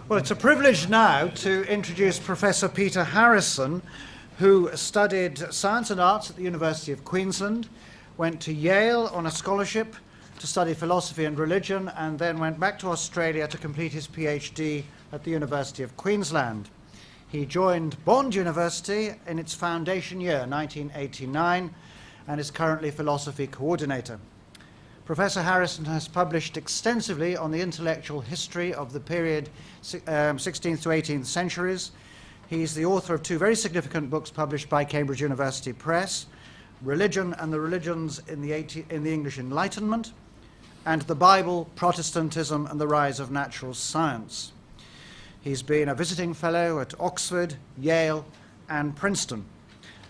Well, it's a privilege now to introduce Professor Peter Harrison, who studied science and arts at the University of Queensland, went to Yale on a scholarship to study philosophy and religion, and then went back to Australia to complete his PhD at the University of Queensland. He joined Bond University in its foundation year, 1989, and is currently philosophy coordinator. Professor Harrison has published extensively on the intellectual history of the period 16th to 18th centuries. He's the author of two very significant books published by Cambridge University Press, Religion and the Religions in the English Enlightenment, and The Bible, Protestantism and the Rise of Natural Science. He's been a visiting fellow at Oxford, Yale, and Princeton,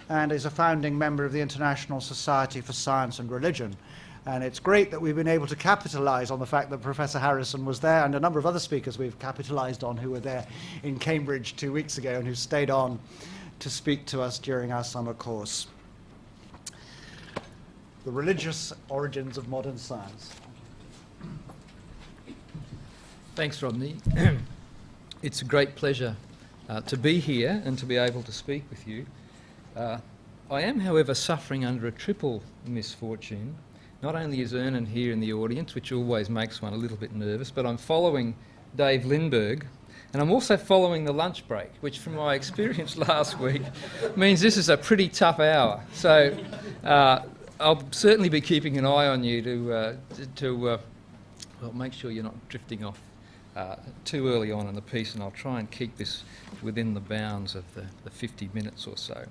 and is a founding member of the International Society for Science and Religion. And it's great that we've been able to capitalize on the fact that Professor Harrison was there, and a number of other speakers we've capitalized on who were there in Cambridge 2 weeks ago and who stayed on to speak to us during our summer course. The religious origins of modern science. Thanks, Rodney. It's a great pleasure to be here and to be able to speak with you. I am, however, suffering under a triple misfortune. Not only is Ernan here in the audience, which always makes one a little bit nervous, but I'm following Dave Lindbergh, and I'm also following the lunch break, which from my experience last week means this is a pretty tough hour. So I'll certainly be keeping an eye on you to make sure you're not drifting off too early on in the piece, and I'll try and keep this within the bounds of the 50 minutes or so.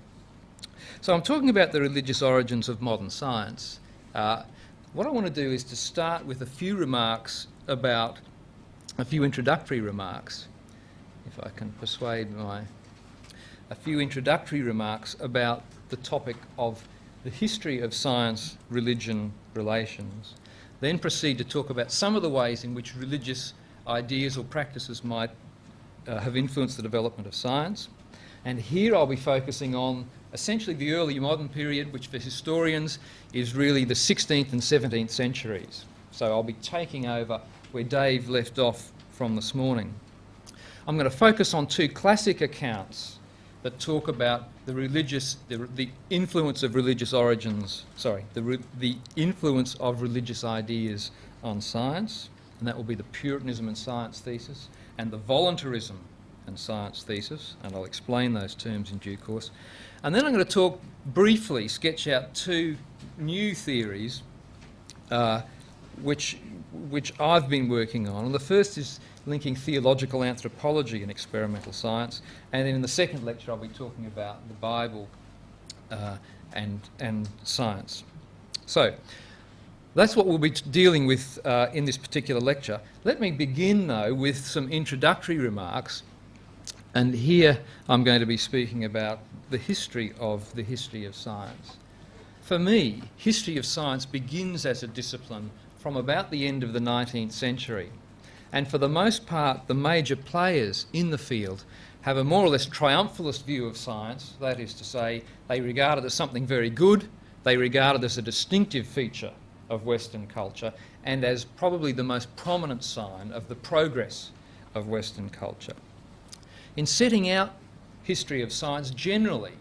So I'm talking about the religious origins of modern science. What I want to do is to start with a few introductory remarks, if I can persuade a few introductory remarks about the topic of the history of science-religion relations, then proceed to talk about some of the ways in which religious ideas or practices might have influenced the development of science. And here I'll be focusing on essentially the early modern period, which for historians is really the 16th and 17th centuries. So I'll be taking over where Dave left off from this morning. I'm going to focus on two classic accounts that talk about the influence of religious origins, the influence of religious ideas on science, and that will be the Puritanism and Science thesis and the Voluntarism and Science thesis, and I'll explain those terms in due course. And then I'm going to briefly sketch out two new theories which I've been working on. And the first is linking theological anthropology and experimental science, and then in the second lecture I'll be talking about the Bible and science. So that's what we'll be dealing with in this particular lecture. Let me begin though with some introductory remarks. And here I'm going to be speaking about the history of science. For me, history of science begins as a discipline from about the end of the 19th century. And for the most part, the major players in the field have a more or less triumphalist view of science. That is to say, they regard it as something very good, they regard it as a distinctive feature of Western culture, and as probably the most prominent sign of the progress of Western culture. In setting out history of science, generally,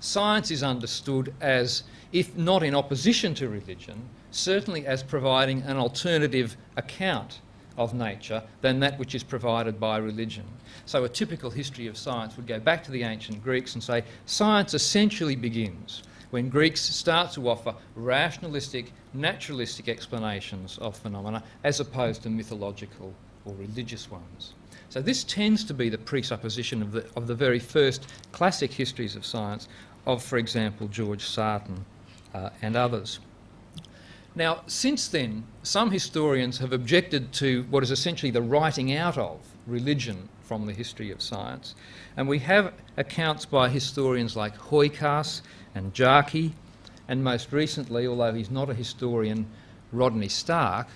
science is understood as, if not in opposition to religion, certainly as providing an alternative account of nature than that which is provided by religion. So a typical history of science would go back to the ancient Greeks and say science essentially begins when Greeks start to offer rationalistic, naturalistic explanations of phenomena as opposed to mythological or religious ones. So this tends to be the presupposition of the very first classic histories of science of, for example, George Sarton and others. Now, since then, some historians have objected to what is essentially the writing out of religion from the history of science, and we have accounts by historians like Hooykaas and Jarkey, and most recently, although he's not a historian, Rodney Stark.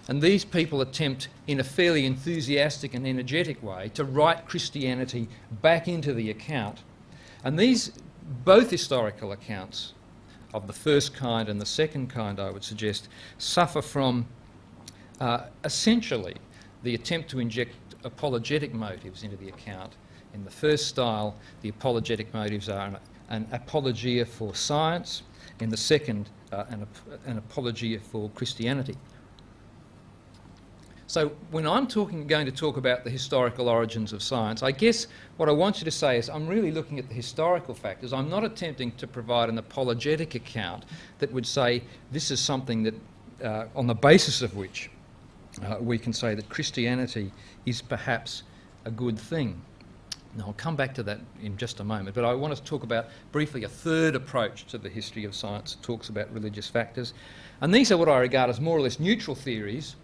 And these people attempt, in a fairly enthusiastic and energetic way, to write Christianity back into the account. And these, both historical accounts of the first kind and the second kind, I would suggest, suffer from essentially the attempt to inject apologetic motives into the account. In the first style, the apologetic motives are an apologia for science. In the second, an apologia for Christianity. So when I'm going to talk about the historical origins of science, I guess what I want you to say is I'm really looking at the historical factors. I'm not attempting to provide an apologetic account that would say this is something that, on the basis of which we can say that Christianity is perhaps a good thing. Now, I'll come back to that in just a moment, but I want to talk about briefly a third approach to the history of science that talks about religious factors. And these are what I regard as more or less neutral theories,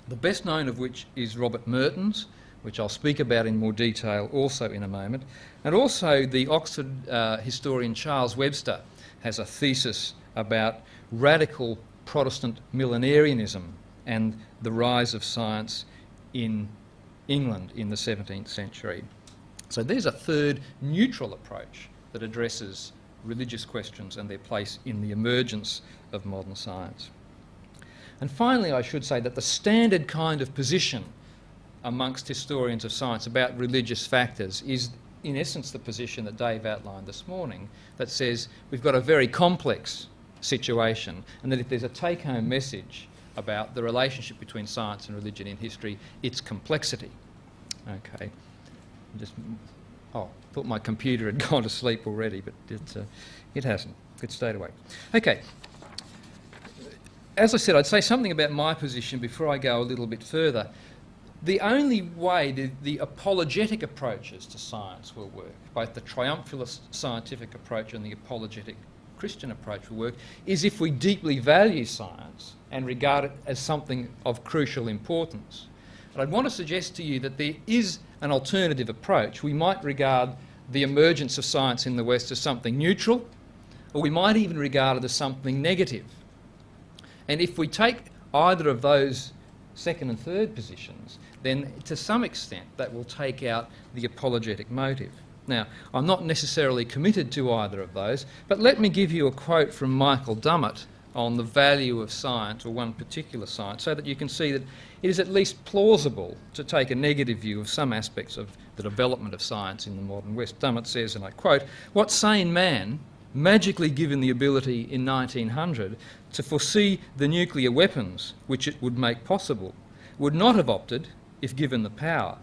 the best known of which is Robert Merton's, which I'll speak about in more detail also in a moment. And also the Oxford historian Charles Webster has a thesis about radical Protestant millenarianism and the rise of science in England in the 17th century. So there's a third neutral approach that addresses religious questions and their place in the emergence of modern science. And finally, I should say that the standard kind of position amongst historians of science about religious factors is, in essence, the position that Dave outlined this morning, that says we've got a very complex situation, and that if there's a take-home message about the relationship between science and religion in history, it's complexity. Okay. Thought my computer had gone to sleep already, but it hasn't. It stayed awake. Okay. As I said, I'd say something about my position before I go a little bit further. The only way the apologetic approaches to science will work, both the triumphalist scientific approach and the apologetic Christian approach will work, is if we deeply value science and regard it as something of crucial importance. But I'd want to suggest to you that there is an alternative approach. We might regard the emergence of science in the West as something neutral, or we might even regard it as something negative. And if we take either of those second and third positions, then to some extent that will take out the apologetic motive. Now, I'm not necessarily committed to either of those, but let me give you a quote from Michael Dummett on the value of science, or one particular science, so that you can see that it is at least plausible to take a negative view of some aspects of the development of science in the modern West. Dummett says, and I quote, "What sane man, magically given the ability in 1900 to foresee the nuclear weapons which it would make possible, would not have opted, if given the power,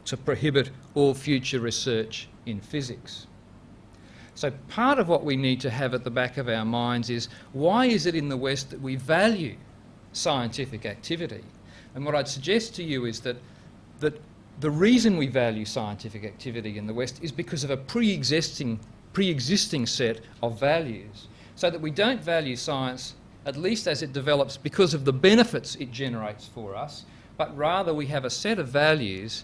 to prohibit all future research in physics?" So part of what we need to have at the back of our minds is, why is it in the West that we value scientific activity? And what I'd suggest to you is that the reason we value scientific activity in the West is because of a pre-existing set of values, so that we don't value science, at least as it develops, because of the benefits it generates for us, but rather we have a set of values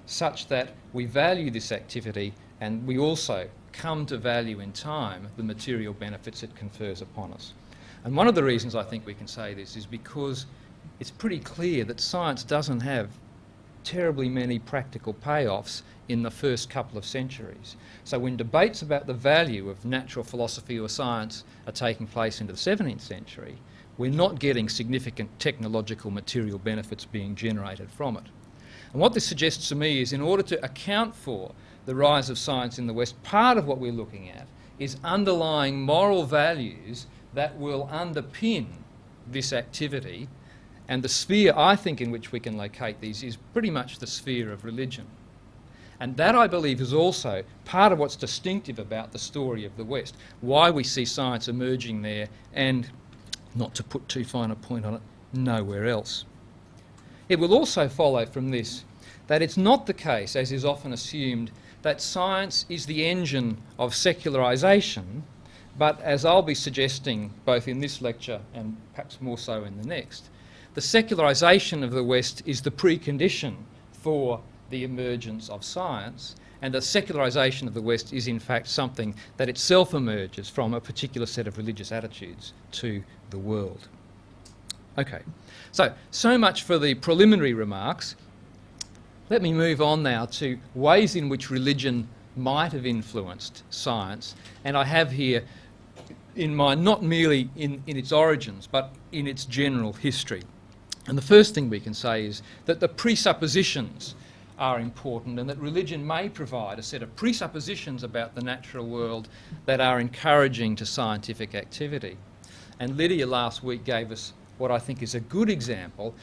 such that we value this activity, and we also come to value in time the material benefits it confers upon us. And one of the reasons I think we can say this is because it's pretty clear that science doesn't have terribly many practical payoffs in the first couple of centuries. So when debates about the value of natural philosophy or science are taking place into the 17th century, we're not getting significant technological material benefits being generated from it. And what this suggests to me is, in order to account for the rise of science in the West, part of what we're looking at is underlying moral values that will underpin this activity, and the sphere, I think, in which we can locate these is pretty much the sphere of religion. And that, I believe, is also part of what's distinctive about the story of the West, why we see science emerging there and, not to put too fine a point on it, nowhere else. It will also follow from this that it's not the case, as is often assumed, that science is the engine of secularisation, but as I'll be suggesting both in this lecture and perhaps more so in the next, the secularisation of the West is the precondition for the emergence of science, and the secularisation of the West is in fact something that itself emerges from a particular set of religious attitudes to the world. Okay, so much for the preliminary remarks. Let me move on now to ways in which religion might have influenced science, and I have here in mind not merely in its origins, but in its general history. And the first thing we can say is that the presuppositions are important, and that religion may provide a set of presuppositions about the natural world that are encouraging to scientific activity. And Lydia last week gave us what I think is a good example.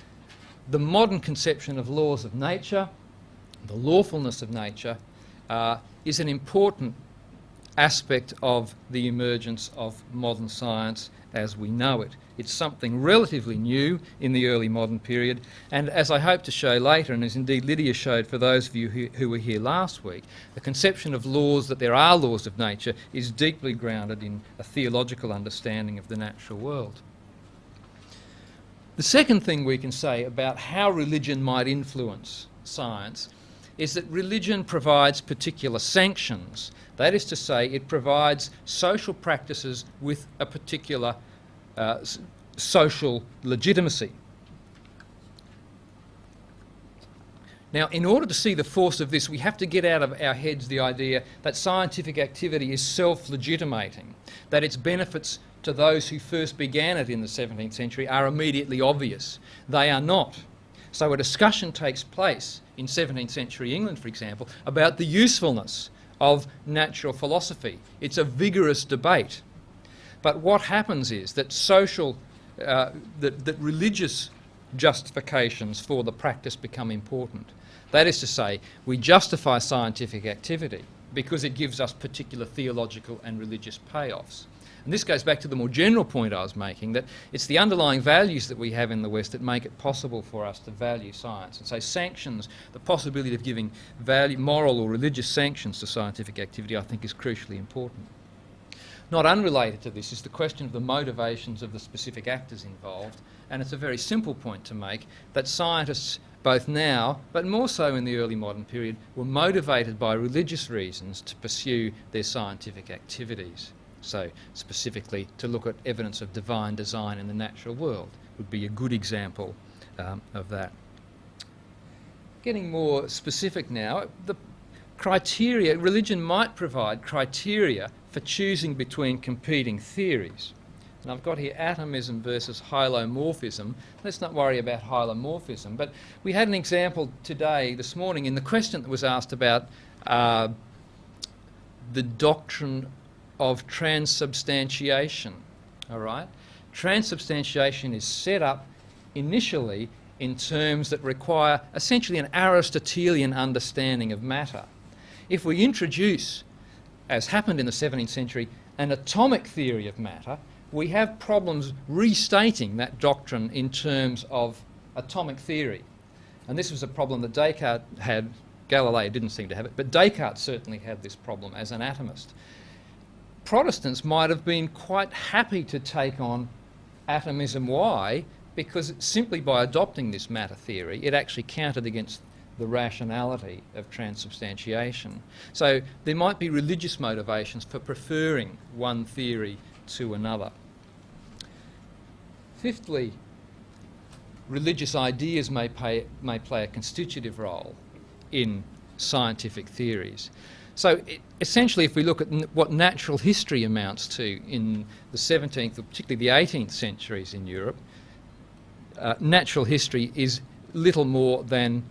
The modern conception of laws of nature, the lawfulness of nature, is an important aspect of the emergence of modern science as we know it. It's something relatively new in the early modern period, and as I hope to show later, and as indeed Lydia showed for those of you who were here last week, the conception of laws, that there are laws of nature, is deeply grounded in a theological understanding of the natural world. The second thing we can say about how religion might influence science is that religion provides particular sanctions. That is to say, it provides social practices with a particular social legitimacy. Now, in order to see the force of this, we have to get out of our heads the idea that scientific activity is self-legitimating, that its benefits to those who first began it in the 17th century are immediately obvious. They are not. So a discussion takes place in 17th century England, for example, about the usefulness of natural philosophy. It's a vigorous debate. But what happens is that that religious justifications for the practice become important. That is to say, we justify scientific activity because it gives us particular theological and religious payoffs. And this goes back to the more general point I was making, that it's the underlying values that we have in the West that make it possible for us to value science. And so sanctions, the possibility of giving value, moral or religious sanctions to scientific activity, I think is crucially important. Not unrelated to this is the question of the motivations of the specific actors involved, and it's a very simple point to make that scientists, both now, but more so in the early modern period, were motivated by religious reasons to pursue their scientific activities. So specifically to look at evidence of divine design in the natural world would be a good example of that. Getting more specific now, the criteria, religion might provide criteria for choosing between competing theories. And I've got here atomism versus hylomorphism. Let's not worry about hylomorphism, but we had an example today, this morning, in the question that was asked about the doctrine of transubstantiation. All right? Transubstantiation is set up initially in terms that require essentially an Aristotelian understanding of matter. If we introduce, as happened in the 17th century, an atomic theory of matter, we have problems restating that doctrine in terms of atomic theory. And this was a problem that Descartes had. Galileo didn't seem to have it, but Descartes certainly had this problem as an atomist. Protestants might have been quite happy to take on atomism. Why? Because simply by adopting this matter theory, it actually counted against the rationality of transubstantiation. So there might be religious motivations for preferring one theory to another. Fifthly, religious ideas may play a constitutive role in scientific theories. So essentially, if we look at what natural history amounts to in the 17th, or particularly the 18th centuries in Europe, natural history is little more than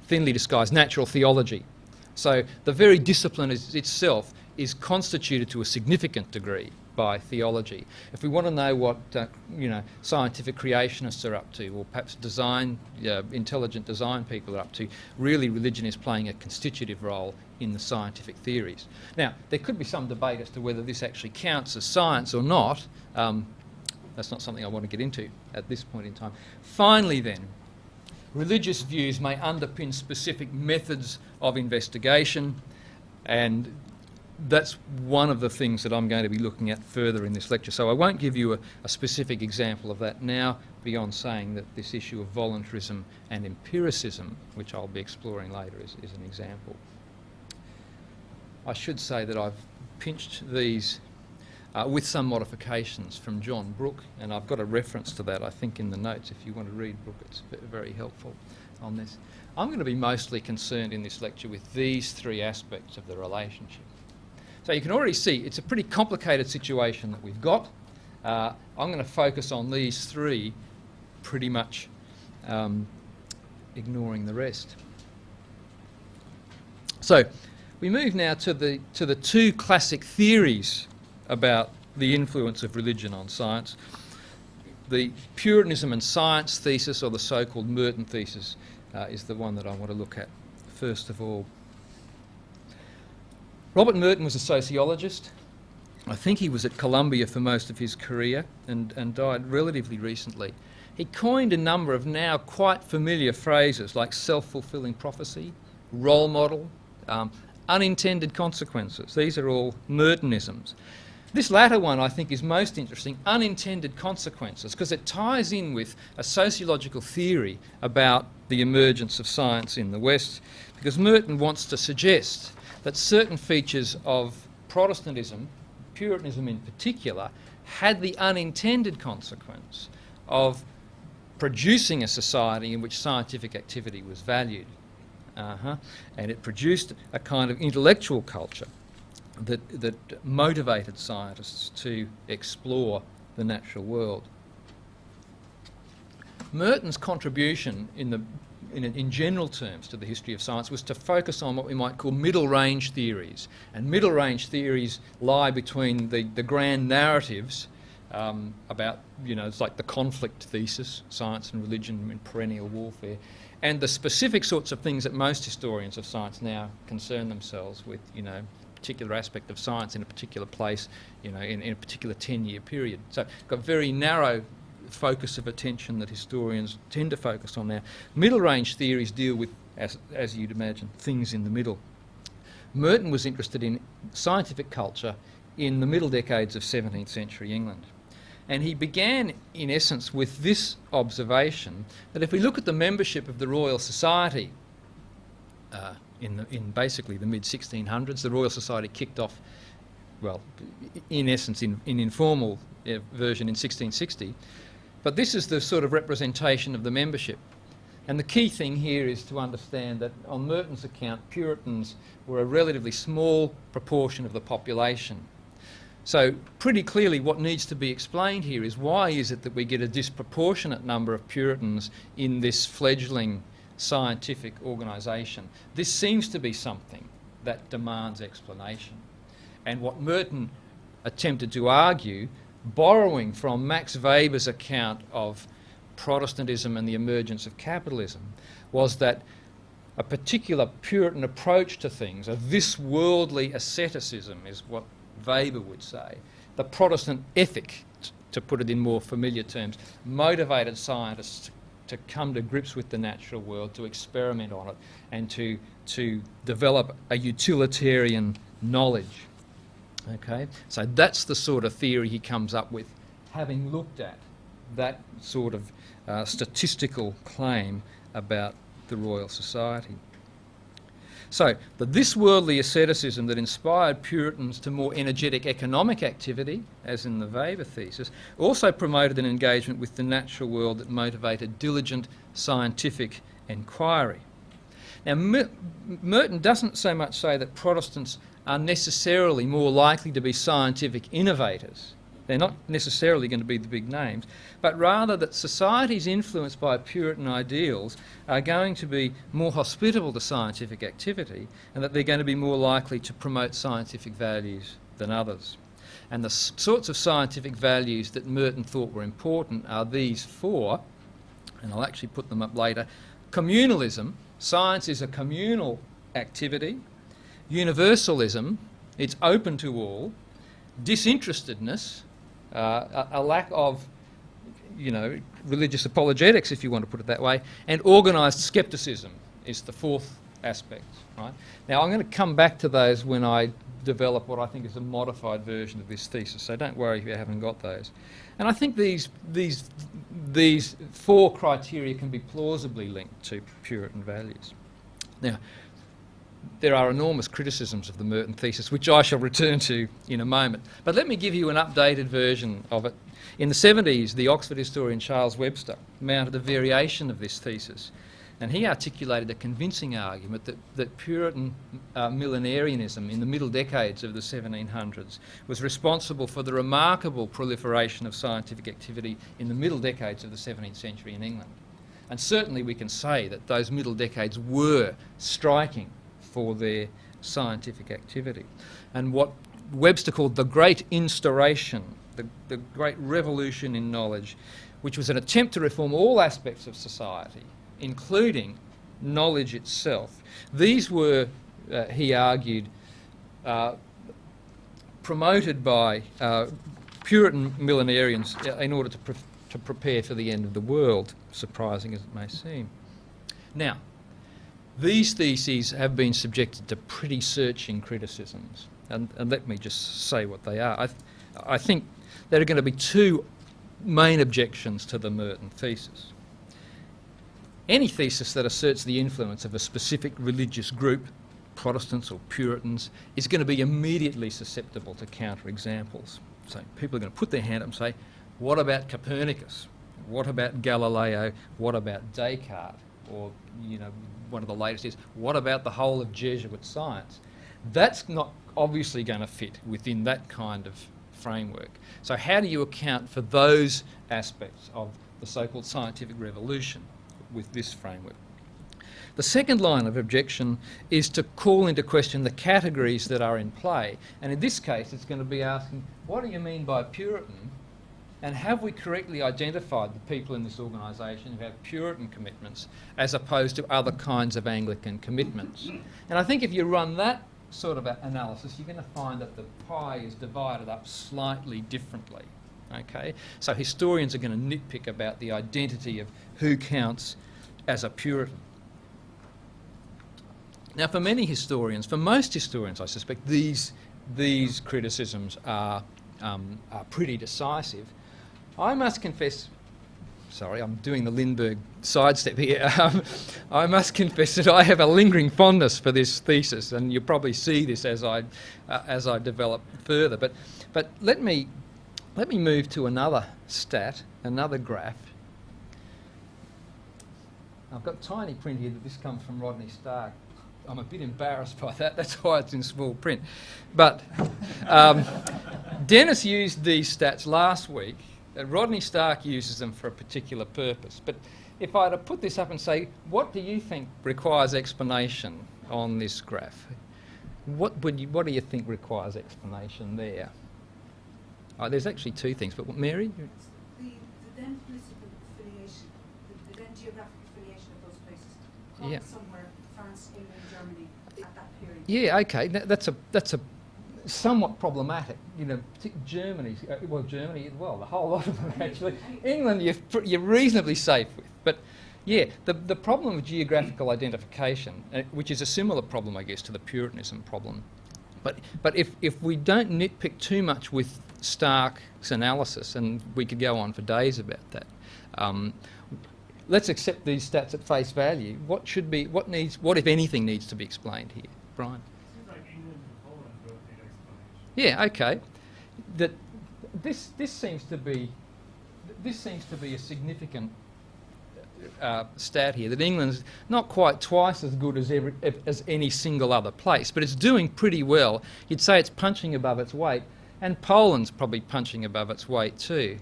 thinly disguised natural theology. So the very discipline itself is constituted to a significant degree by theology. If we want to know what scientific creationists are up to, or perhaps intelligent design people are up to, really religion is playing a constitutive role in the scientific theories. Now, there could be some debate as to whether this actually counts as science or not. That's not something I want to get into at this point in time. Finally then, religious views may underpin specific methods of investigation, and that's one of the things that I'm going to be looking at further in this lecture. So I won't give you a specific example of that now, beyond saying that this issue of voluntarism and empiricism, which I'll be exploring later, is an example. I should say that I've pinched these with some modifications from John Brooke, and I've got a reference to that, I think, in the notes. If you want to read Brooke, it's very helpful on this. I'm going to be mostly concerned in this lecture with these three aspects of the relationship. So you can already see it's a pretty complicated situation that we've got. I'm going to focus on these three, pretty much ignoring the rest. So we move now to the two classic theories about the influence of religion on science. The Puritanism and science thesis, or the so-called Merton thesis, is the one that I want to look at first of all. Robert Merton was a sociologist. I think he was at Columbia for most of his career and died relatively recently. He coined a number of now quite familiar phrases like self-fulfilling prophecy, role model, unintended consequences. These are all Mertonisms. This latter one I think is most interesting, unintended consequences, because it ties in with a sociological theory about the emergence of science in the West, because Merton wants to suggest that certain features of Protestantism, Puritanism in particular, had the unintended consequence of producing a society in which scientific activity was valued. And it produced a kind of intellectual culture that motivated scientists to explore the natural world. Merton's contribution in general terms to the history of science was to focus on what we might call middle-range theories. And middle-range theories lie between the grand narratives about, it's like the conflict thesis, science and religion in perennial warfare, and the specific sorts of things that most historians of science now concern themselves with, particular aspect of science in a particular place, in a particular 10-year period. So got very narrow focus of attention that historians tend to focus on now. Middle-range theories deal with, as you'd imagine, things in the middle. Merton was interested in scientific culture in the middle decades of 17th century England. And he began, in essence, with this observation that if we look at the membership of the Royal Society in basically the mid-1600s, the Royal Society kicked off, well, in essence, in informal version in 1660. But this is the sort of representation of the membership. And the key thing here is to understand that on Merton's account, Puritans were a relatively small proportion of the population. So pretty clearly what needs to be explained here is why is it that we get a disproportionate number of Puritans in this fledgling scientific organisation? This seems to be something that demands explanation. And what Merton attempted to argue, borrowing from Max Weber's account of Protestantism and the emergence of capitalism, was that a particular Puritan approach to things, a this worldly asceticism is what Weber would say, the Protestant ethic, to put it in more familiar terms, motivated scientists to come to grips with the natural world, to experiment on it, and to develop a utilitarian knowledge. Okay, so that's the sort of theory he comes up with, having looked at that sort of statistical claim about the Royal Society. So, this worldly asceticism that inspired Puritans to more energetic economic activity, as in the Weber thesis, also promoted an engagement with the natural world that motivated diligent scientific inquiry. Now, Merton doesn't so much say that Protestants are necessarily more likely to be scientific innovators. They're not necessarily going to be the big names, but rather that societies influenced by Puritan ideals are going to be more hospitable to scientific activity, and that they're going to be more likely to promote scientific values than others. And the sorts of scientific values that Merton thought were important are these four, and I'll actually put them up later. Communalism, science is a communal activity. Universalism, it's open to all. Disinterestedness, a lack of, religious apologetics, if you want to put it that way, and organised scepticism is the fourth aspect. Right? Now, I'm going to come back to those when I develop what I think is a modified version of this thesis, so don't worry if you haven't got those. And I think these four criteria can be plausibly linked to Puritan values. Now, there are enormous criticisms of the Merton thesis, which I shall return to in a moment. But let me give you an updated version of it. In the 70s, the Oxford historian Charles Webster mounted a variation of this thesis, and he articulated a convincing argument that Puritan millenarianism in the middle decades of the 1700s was responsible for the remarkable proliferation of scientific activity in the middle decades of the 17th century in England. And certainly we can say that those middle decades were striking for their scientific activity. And what Webster called the Great Instauration, the Great Revolution in Knowledge, which was an attempt to reform all aspects of society, including knowledge itself. These were, he argued, promoted by Puritan millenarians in order to prepare for the end of the world, surprising as it may seem. Now, these theses have been subjected to pretty searching criticisms, and let me just say what they are. I think there are going to be two main objections to the Merton thesis. Any thesis that asserts the influence of a specific religious group, Protestants or Puritans, is going to be immediately susceptible to counterexamples. So people are going to put their hand up and say, what about Copernicus? What about Galileo? What about Descartes? Or, you know, one of the latest is, what about the whole of Jesuit science? That's not obviously going to fit within that kind of framework. So how do you account for those aspects of the so-called scientific revolution with this framework? The second line of objection is to call into question the categories that are in play. And in this case, it's going to be asking, what do you mean by Puritan? And have we correctly identified the people in this organisation who have Puritan commitments as opposed to other kinds of Anglican commitments? And I think if you run that sort of analysis, you're going to find that the pie is divided up slightly differently. Okay? So historians are going to nitpick about the identity of who counts as a Puritan. Now, for many historians, for most historians, I suspect, these criticisms are pretty decisive. I must confess, sorry, I'm doing the Lindbergh sidestep here. I must confess that I have a lingering fondness for this thesis, and you'll probably see this as I develop further. But let me move to another stat, another graph. I've got tiny print here that this comes from Rodney Stark. I'm a bit embarrassed by that. That's why it's in small print. But Dennis used these stats last week. Rodney Stark uses them for a particular purpose. But if I were to put this up and say, what do you think requires explanation on this graph? What do you think requires explanation there? There's actually two things, but Mary? The then political affiliation, the then geographic affiliation of those places. Yeah. Somewhere, France, England, Germany, at that period. Yeah, okay, that's a somewhat problematic. You know, Germany, the whole lot of them actually. England, you're reasonably safe with, but yeah, the problem of geographical identification, which is a similar problem, I guess, to the Puritanism problem. But if we don't nitpick too much with Stark's analysis, and we could go on for days about that. Let's accept these stats at face value. What if anything needs to be explained here, Brian? Seems like England and Poland both need explanation. Yeah, okay. That this seems to be a significant stat here. That England's not quite twice as good as any single other place, but it's doing pretty well. You'd say it's punching above its weight, and Poland's probably punching above its weight too.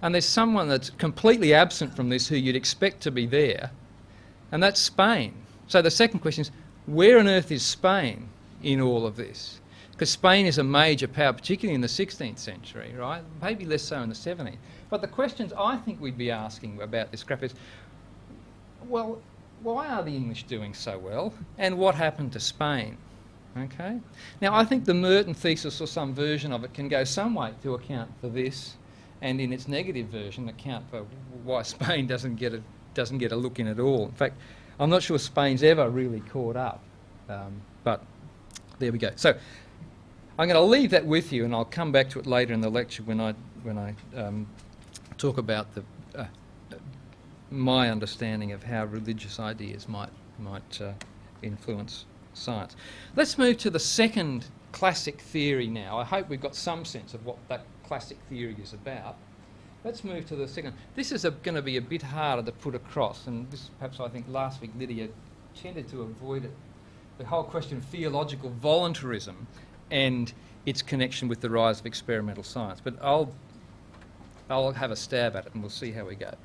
And there's someone that's completely absent from this who you'd expect to be there, and that's Spain. So the second question is, where on earth is Spain in all of this? Because Spain is a major power, particularly in the 16th century, right? Maybe less so in the 70s. But the questions I think we'd be asking about this graph is, well, why are the English doing so well, and what happened to Spain? Okay. Now, I think the Merton thesis or some version of it can go some way to account for this, and in its negative version, account for why Spain doesn't get a look in at all. In fact, I'm not sure Spain's ever really caught up, but there we go. So I'm going to leave that with you, and I'll come back to it later in the lecture when I talk about my understanding of how religious ideas might influence science. Let's move to the second classic theory now. I hope we've got some sense of what that classic theory is about. Let's move to the second. This is going to be a bit harder to put across, and this perhaps I think last week Lydia tended to avoid it. The whole question of theological voluntarism and its connection with the rise of experimental science. But I'll have a stab at it and we'll see how we go.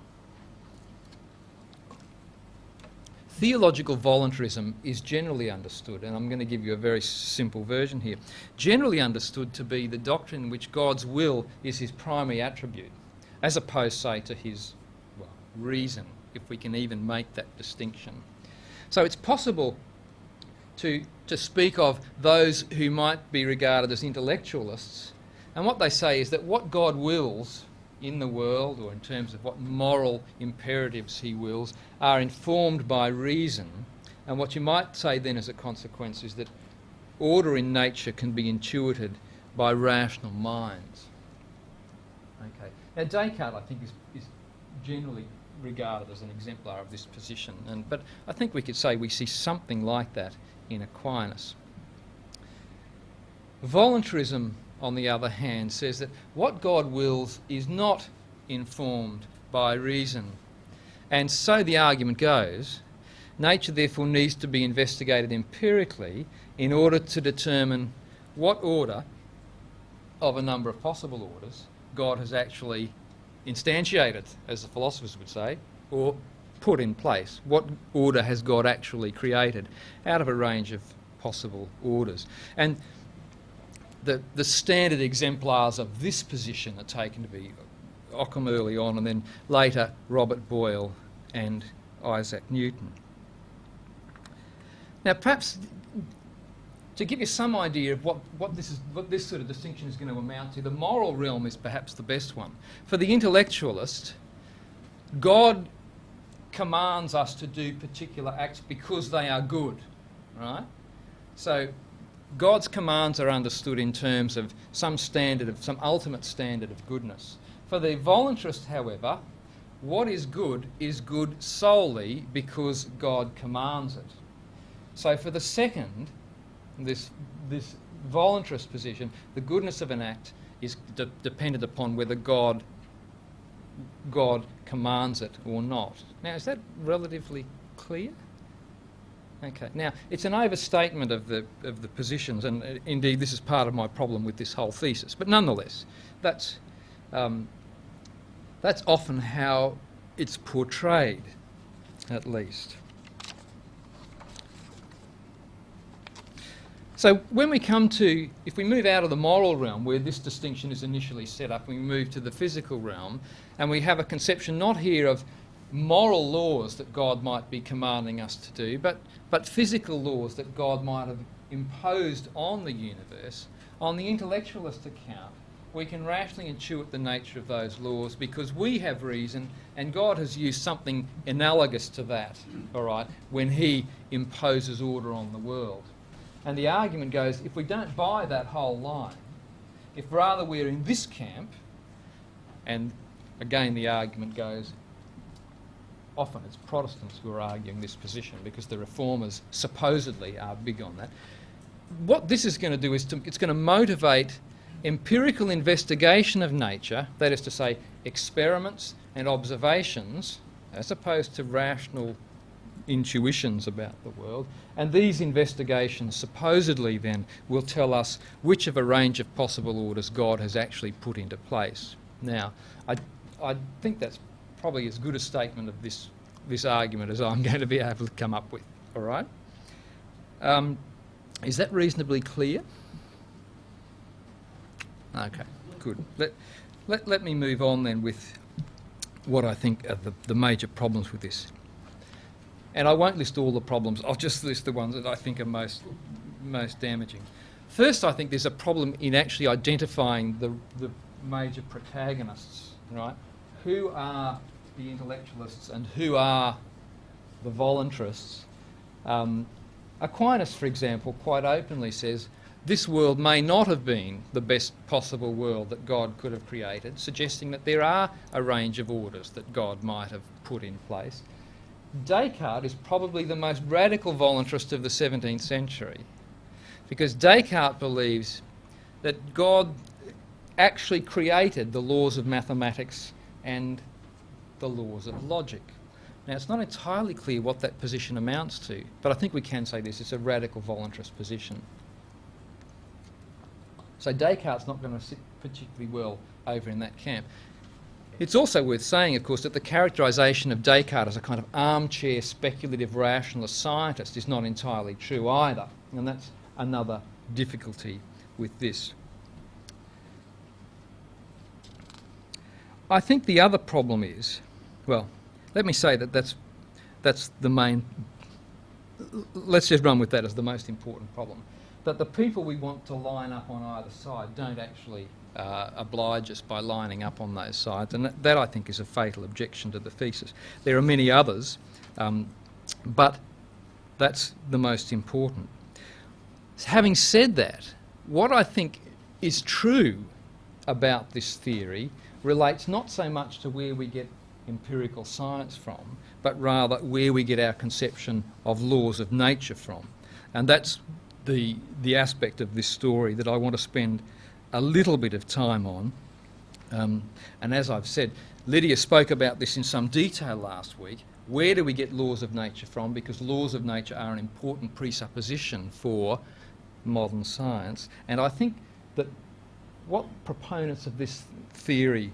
theological voluntarism is generally understood, and I'm going to give you a very simple version here, generally understood to be the doctrine in which God's will is his primary attribute, as opposed, say, to his reason, if we can even make that distinction. So it's possible to speak of those who might be regarded as intellectualists, and what they say is that what God wills in the world, or in terms of what moral imperatives he wills, are informed by reason, and what you might say then as a consequence is that order in nature can be intuited by rational minds. Okay. Now Descartes, I think, is generally regarded as an exemplar of this position, but I think we could say we see something like that in Aquinas. Voluntarism, on the other hand, says that what God wills is not informed by reason. And so the argument goes, nature therefore needs to be investigated empirically in order to determine what order of a number of possible orders God has actually instantiated, as the philosophers would say, or put in place. What order has God actually created out of a range of possible orders? And the standard exemplars of this position are taken to be Occam early on, and then later Robert Boyle and Isaac Newton. Now perhaps to give you some idea of what this sort of distinction is going to amount to, the moral realm is perhaps the best one. For the intellectualist, God commands us to do particular acts because they are good, right? So God's commands are understood in terms of some ultimate standard of goodness. For the voluntarist, however, what is good solely because God commands it. So for the second, this voluntarist position, the goodness of an act is dependent upon whether God commands it or not. Now, is that relatively clear? Okay. Now, it's an overstatement of the positions, and indeed this is part of my problem with this whole thesis. But nonetheless, that's often how it's portrayed, at least. So when we come to, if we move out of the moral realm where this distinction is initially set up, we move to the physical realm, and we have a conception not here of moral laws that God might be commanding us to do, but physical laws that God might have imposed on the universe. On the intellectualist account, we can rationally intuit the nature of those laws because we have reason, and God has used something analogous to that, all right, when he imposes order on the world. And the argument goes, if we don't buy that whole line, if rather we're in this camp, and again the argument goes, often it's Protestants who are arguing this position because the Reformers supposedly are big on that. What this is going to do is it's going to motivate empirical investigation of nature, that is to say, experiments and observations, as opposed to rational intuitions about the world, and these investigations supposedly then will tell us which of a range of possible orders God has actually put into place. Now, I think that's probably as good a statement of this argument as I'm going to be able to come up with, all right? Is that reasonably clear? Okay, good. Let me move on then with what I think are the major problems with this. And I won't list all the problems, I'll just list the ones that I think are most damaging. First, I think there's a problem in actually identifying the major protagonists, right? Who are the intellectualists and who are the voluntarists? Aquinas, for example, quite openly says, this world may not have been the best possible world that God could have created, suggesting that there are a range of orders that God might have put in place. Descartes is probably the most radical voluntarist of the 17th century, because Descartes believes that God actually created the laws of mathematics and the laws of logic. Now, it's not entirely clear what that position amounts to, but I think we can say this, it's a radical voluntarist position. So Descartes' not going to sit particularly well over in that camp. It's also worth saying, of course, that the characterisation of Descartes as a kind of armchair speculative rationalist scientist is not entirely true either, and that's another difficulty with this. I think the other problem is, well, let me say that that's the main, let's just run with that as the most important problem, that the people we want to line up on either side don't actually oblige us by lining up on those sides, and that I think is a fatal objection to the thesis. There are many others, but that's the most important. Having said that, what I think is true about this theory relates not so much to where we get empirical science from, but rather where we get our conception of laws of nature from. And that's the aspect of this story that I want to spend a little bit of time on. And as I've said, Lydia spoke about this in some detail last week. Where do we get laws of nature from? Because laws of nature are an important presupposition for modern science. And I think that what proponents of this theory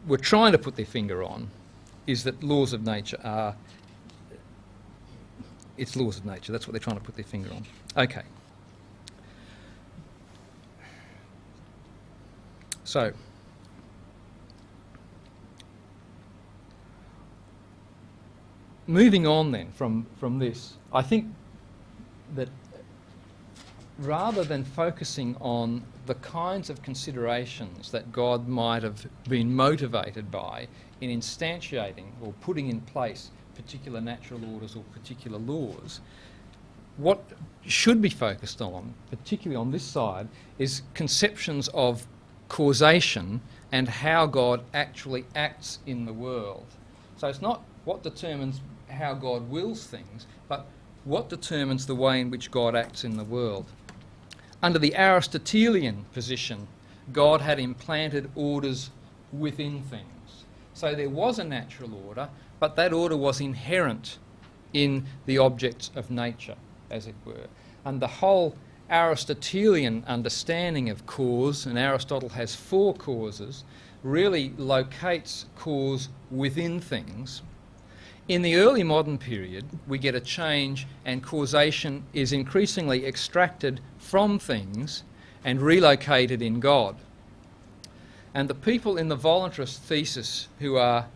were trying to put their finger on is that laws of nature are, it's laws of nature, that's what they're trying to put their finger on. Okay. So, moving on then from this, I think that rather than focusing on the kinds of considerations that God might have been motivated by in instantiating or putting in place particular natural orders or particular laws, what should be focused on, particularly on this side, is conceptions of causation and how God actually acts in the world. So it's not what determines how God wills things, but what determines the way in which God acts in the world. Under the Aristotelian position, God had implanted orders within things. So there was a natural order, but that order was inherent in the objects of nature, as it were. And the whole Aristotelian understanding of cause, and Aristotle has 4 causes, really locates cause within things. In the early modern period, we get a change, and causation is increasingly extracted from things and relocated in God. And the people in the voluntarist thesis who are,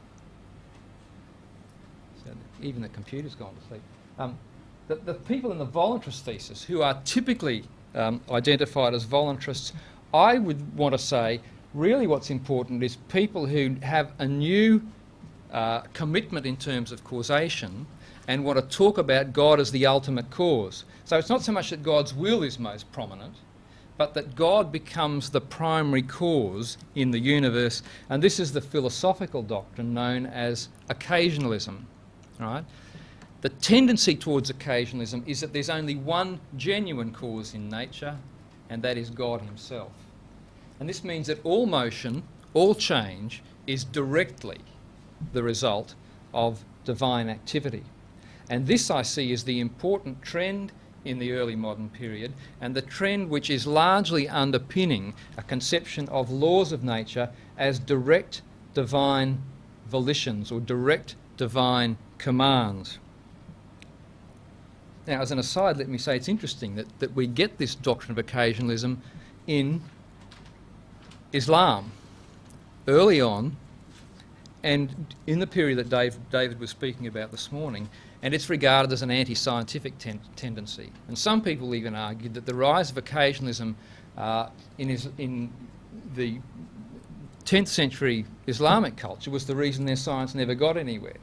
even the computer's gone to sleep, the people in the voluntarist thesis who are typically identified as voluntarists, I would want to say really what's important is people who have a new commitment in terms of causation and want to talk about God as the ultimate cause. So it's not so much that God's will is most prominent, but that God becomes the primary cause in the universe, and this is the philosophical doctrine known as occasionalism. Right? The tendency towards occasionalism is that there's only one genuine cause in nature, and that is God himself. And this means that all motion, all change, is directly the result of divine activity. And this I see as the important trend in the early modern period, and the trend which is largely underpinning a conception of laws of nature as direct divine volitions or direct divine commands. Now, as an aside, let me say it's interesting that we get this doctrine of occasionalism in Islam early on, and in the period that David was speaking about this morning, and it's regarded as an anti-scientific tendency. And some people even argued that the rise of occasionalism in the 10th century Islamic culture was the reason their science never got anywhere.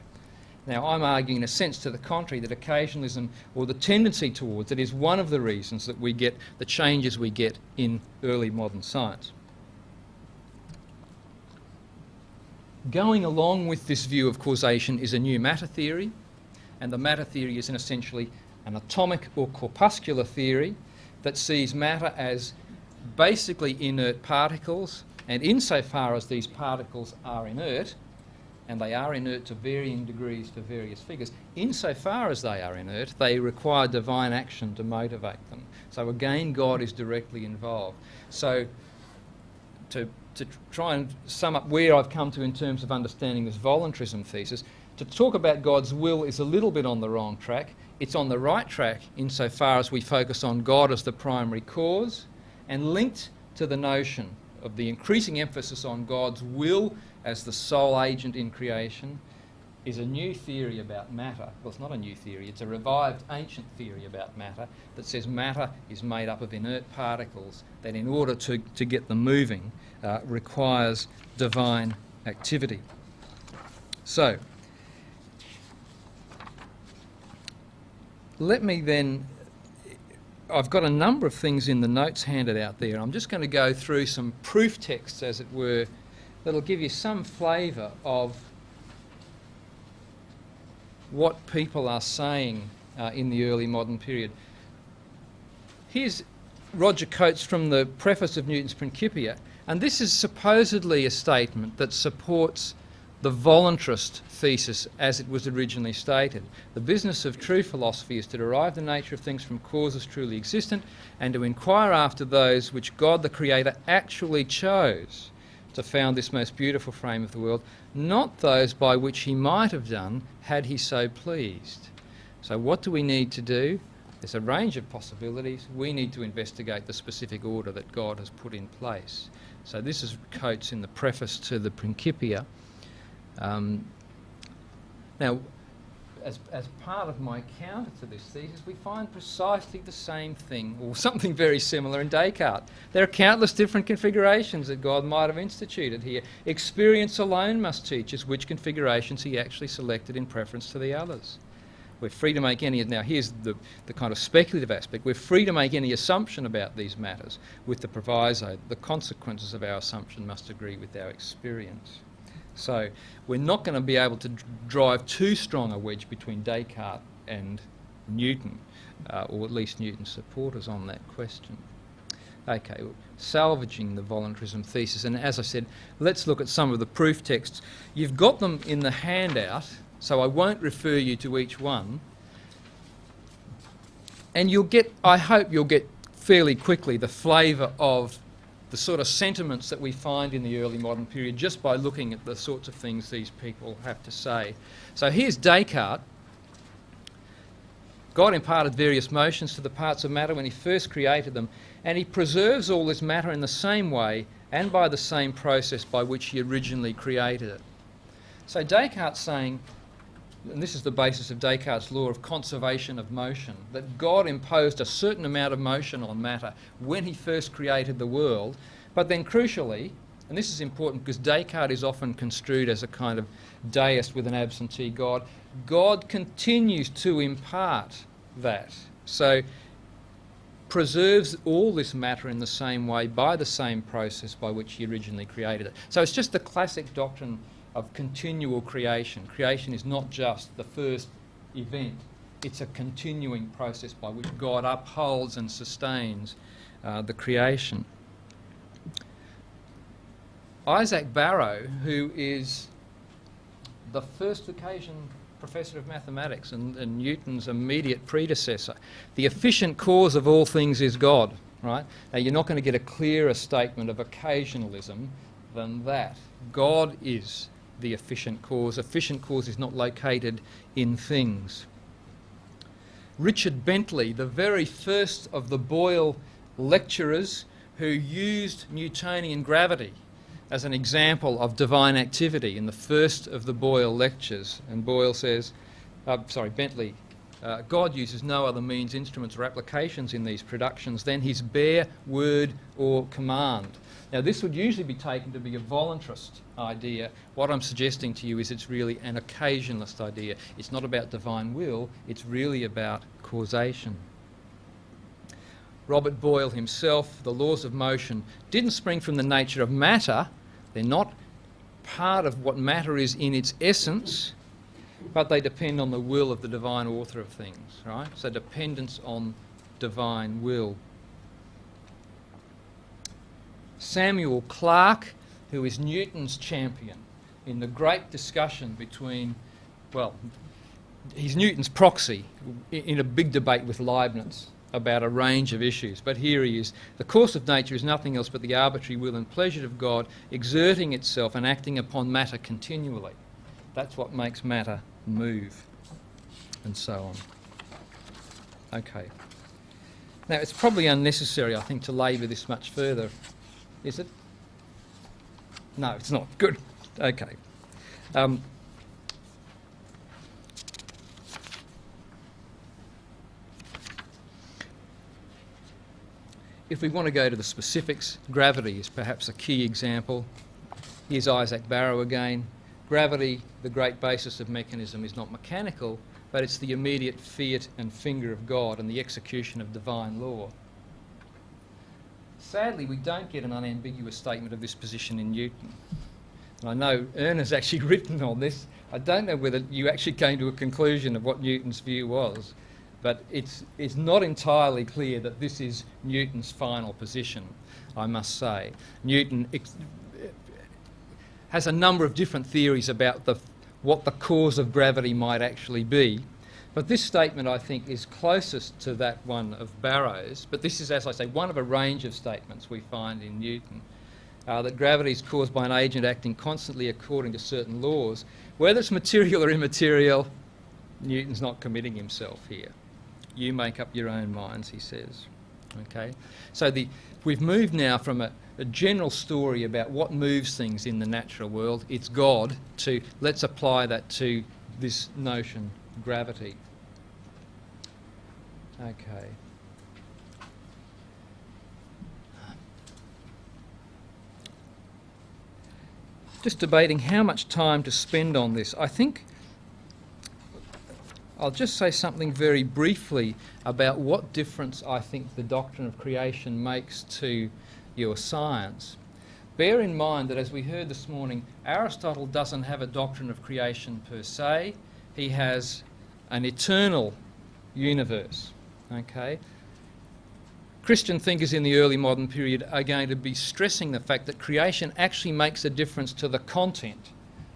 Now, I'm arguing in a sense to the contrary, that occasionalism, or the tendency towards it, is one of the reasons that we get the changes we get in early modern science. Going along with this view of causation is a new matter theory, and the matter theory is essentially an atomic or corpuscular theory that sees matter as basically inert particles, and insofar as these particles are inert, and they are inert to varying degrees for various figures, insofar as they are inert, they require divine action to motivate them. So again, God is directly involved. So to try and sum up where I've come to in terms of understanding this voluntarism thesis, to talk about God's will is a little bit on the wrong track. It's on the right track insofar as we focus on God as the primary cause, and linked to the notion of the increasing emphasis on God's will as the sole agent in creation is a new theory about matter. Well, it's not a new theory, it's a revived ancient theory about matter that says matter is made up of inert particles that in order to get them moving requires divine activity. So, let me then, I've got a number of things in the notes handed out there. I'm just going to go through some proof texts, as it were, that'll give you some flavour of what people are saying in the early modern period. Here's Roger Coates from the preface of Newton's Principia, and this is supposedly a statement that supports the voluntarist thesis as it was originally stated. The business of true philosophy is to derive the nature of things from causes truly existent and to inquire after those which God the Creator actually chose to found this most beautiful frame of the world, not those by which he might have done had he so pleased. So what do we need to do? There's a range of possibilities. We need to investigate the specific order that God has put in place. So this is Coates in the preface to the Principia. Now, as part of my counter to this thesis, we find precisely the same thing, or something very similar in Descartes. There are countless different configurations that God might have instituted here. Experience alone must teach us which configurations he actually selected in preference to the others. We're free to make any, now here's the kind of speculative aspect, we're free to make any assumption about these matters with the proviso the consequences of our assumption must agree with our experience. So we're not going to be able to drive too strong a wedge between Descartes and Newton, or at least Newton's supporters on that question. Okay, salvaging the voluntarism thesis, and as I said, let's look at some of the proof texts. You've got them in the handout, so I won't refer you to each one. And you'll get, I hope you'll get fairly quickly the flavour of the sort of sentiments that we find in the early modern period just by looking at the sorts of things these people have to say. So here's Descartes. God imparted various motions to the parts of matter when he first created them, and he preserves all this matter in the same way and by the same process by which he originally created it. So Descartes saying, and this is the basis of Descartes' law of conservation of motion, that God imposed a certain amount of motion on matter when he first created the world, but then crucially, and this is important because Descartes is often construed as a kind of deist with an absentee God, God continues to impart that. So preserves all this matter in the same way by the same process by which he originally created it. So it's just the classic doctrine of continual creation. Creation is not just the first event, it's a continuing process by which God upholds and sustains the creation. Isaac Barrow, who is the first occasion professor of mathematics and Newton's immediate predecessor, the efficient cause of all things is God, right? Now you're not going to get a clearer statement of occasionalism than that. God is the efficient cause. Efficient cause is not located in things. Richard Bentley, the very first of the Boyle lecturers who used Newtonian gravity as an example of divine activity in the first of the Boyle lectures. And Boyle says, Bentley, God uses no other means, instruments or applications in these productions than his bare word or command. Now this would usually be taken to be a voluntarist idea. What I'm suggesting to you is it's really an occasionalist idea. It's not about divine will, it's really about causation. Robert Boyle himself, the laws of motion didn't spring from the nature of matter. They're not part of what matter is in its essence, but they depend on the will of the divine author of things, right? So dependence on divine will. Samuel Clarke, who is Newton's champion in the great discussion between, well, he's Newton's proxy in a big debate with Leibniz about a range of issues. But here he is. The course of nature is nothing else but the arbitrary will and pleasure of God exerting itself and acting upon matter continually. That's what makes matter move, and so on. Okay. Now, it's probably unnecessary, I think, to labour this much further. Is it? No, it's not. Good. Okay. If we want to go to the specifics, gravity is perhaps a key example. Here's Isaac Barrow again. Gravity, the great basis of mechanism, is not mechanical, but it's the immediate fiat and finger of God and the execution of divine law. Sadly, we don't get an unambiguous statement of this position in Newton. And I know Erna's actually written on this. I don't know whether you actually came to a conclusion of what Newton's view was, but it's not entirely clear that this is Newton's final position, I must say. Newton has a number of different theories about what the cause of gravity might actually be. But this statement, I think, is closest to that one of Barrow's. But this is, as I say, one of a range of statements we find in Newton, that gravity is caused by an agent acting constantly according to certain laws. Whether it's material or immaterial, Newton's not committing himself here. You make up your own minds, he says. Okay? So we've moved now from a general story about what moves things in the natural world, it's God, to let's apply that to this notion, gravity. Okay. Just debating how much time to spend on this. I think I'll just say something very briefly about what difference I think the doctrine of creation makes to your science. Bear in mind that, as we heard this morning, Aristotle doesn't have a doctrine of creation per se. He has an eternal universe. Okay? Christian thinkers in the early modern period are going to be stressing the fact that creation actually makes a difference to the content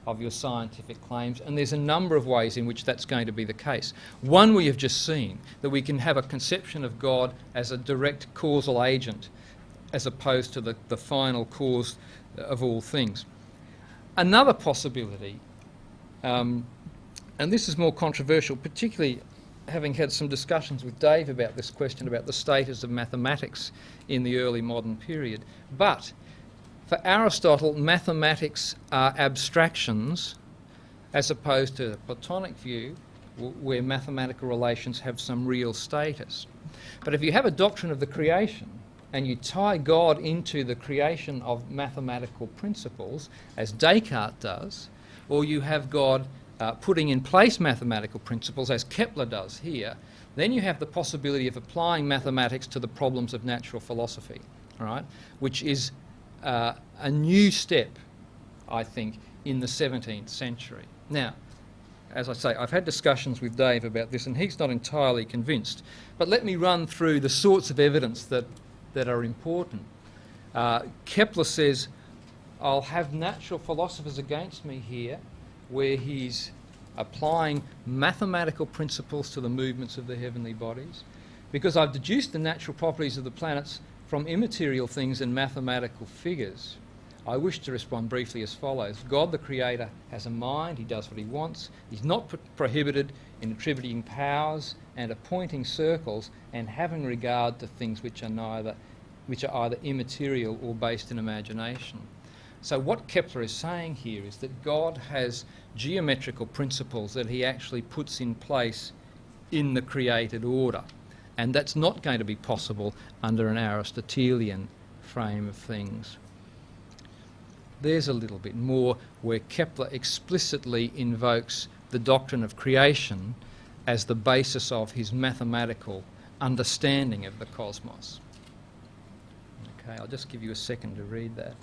of your scientific claims, and there's a number of ways in which that's going to be the case. One we have just seen, that we can have a conception of God as a direct causal agent as opposed to the final cause of all things. Another possibility, and this is more controversial, particularly having had some discussions with Dave about this question about the status of mathematics in the early modern period, but for Aristotle, mathematics are abstractions as opposed to the Platonic view where mathematical relations have some real status. But if you have a doctrine of the creation and you tie God into the creation of mathematical principles, as Descartes does, or you have God putting in place mathematical principles, as Kepler does here, then you have the possibility of applying mathematics to the problems of natural philosophy, all right, which is a new step, I think, in the 17th century. Now, as I say, I've had discussions with Dave about this and he's not entirely convinced. But let me run through the sorts of evidence that are important. Kepler says, I'll have natural philosophers against me here, where he's applying mathematical principles to the movements of the heavenly bodies, because I've deduced the natural properties of the planets from immaterial things and mathematical figures. I wish to respond briefly as follows. God the Creator has a mind, he does what he wants. He's not prohibited in attributing powers and appointing circles and having regard to things which are either immaterial or based in imagination. So what Kepler is saying here is that God has geometrical principles that he actually puts in place in the created order. And that's not going to be possible under an Aristotelian frame of things. There's a little bit more where Kepler explicitly invokes the doctrine of creation as the basis of his mathematical understanding of the cosmos. Okay, I'll just give you a second to read that.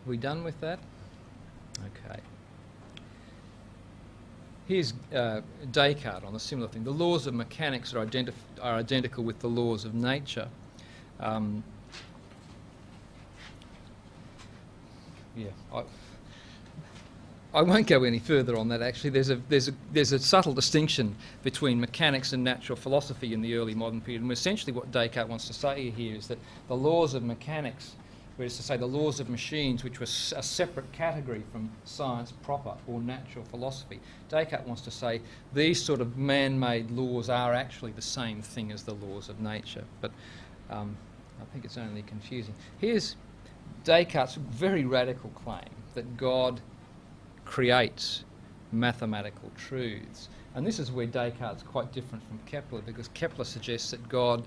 We done with that? Okay. Here's Descartes on a similar thing. The laws of mechanics are identical with the laws of nature. yeah. I won't go any further on that. Actually, there's a subtle distinction between mechanics and natural philosophy in the early modern period. And essentially, what Descartes wants to say here is that the laws of mechanics, which is to say the laws of machines, which was a separate category from science proper or natural philosophy, Descartes wants to say these sort of man-made laws are actually the same thing as the laws of nature. But I think it's only confusing. Here's Descartes' very radical claim that God creates mathematical truths. And this is where Descartes is quite different from Kepler, because Kepler suggests that God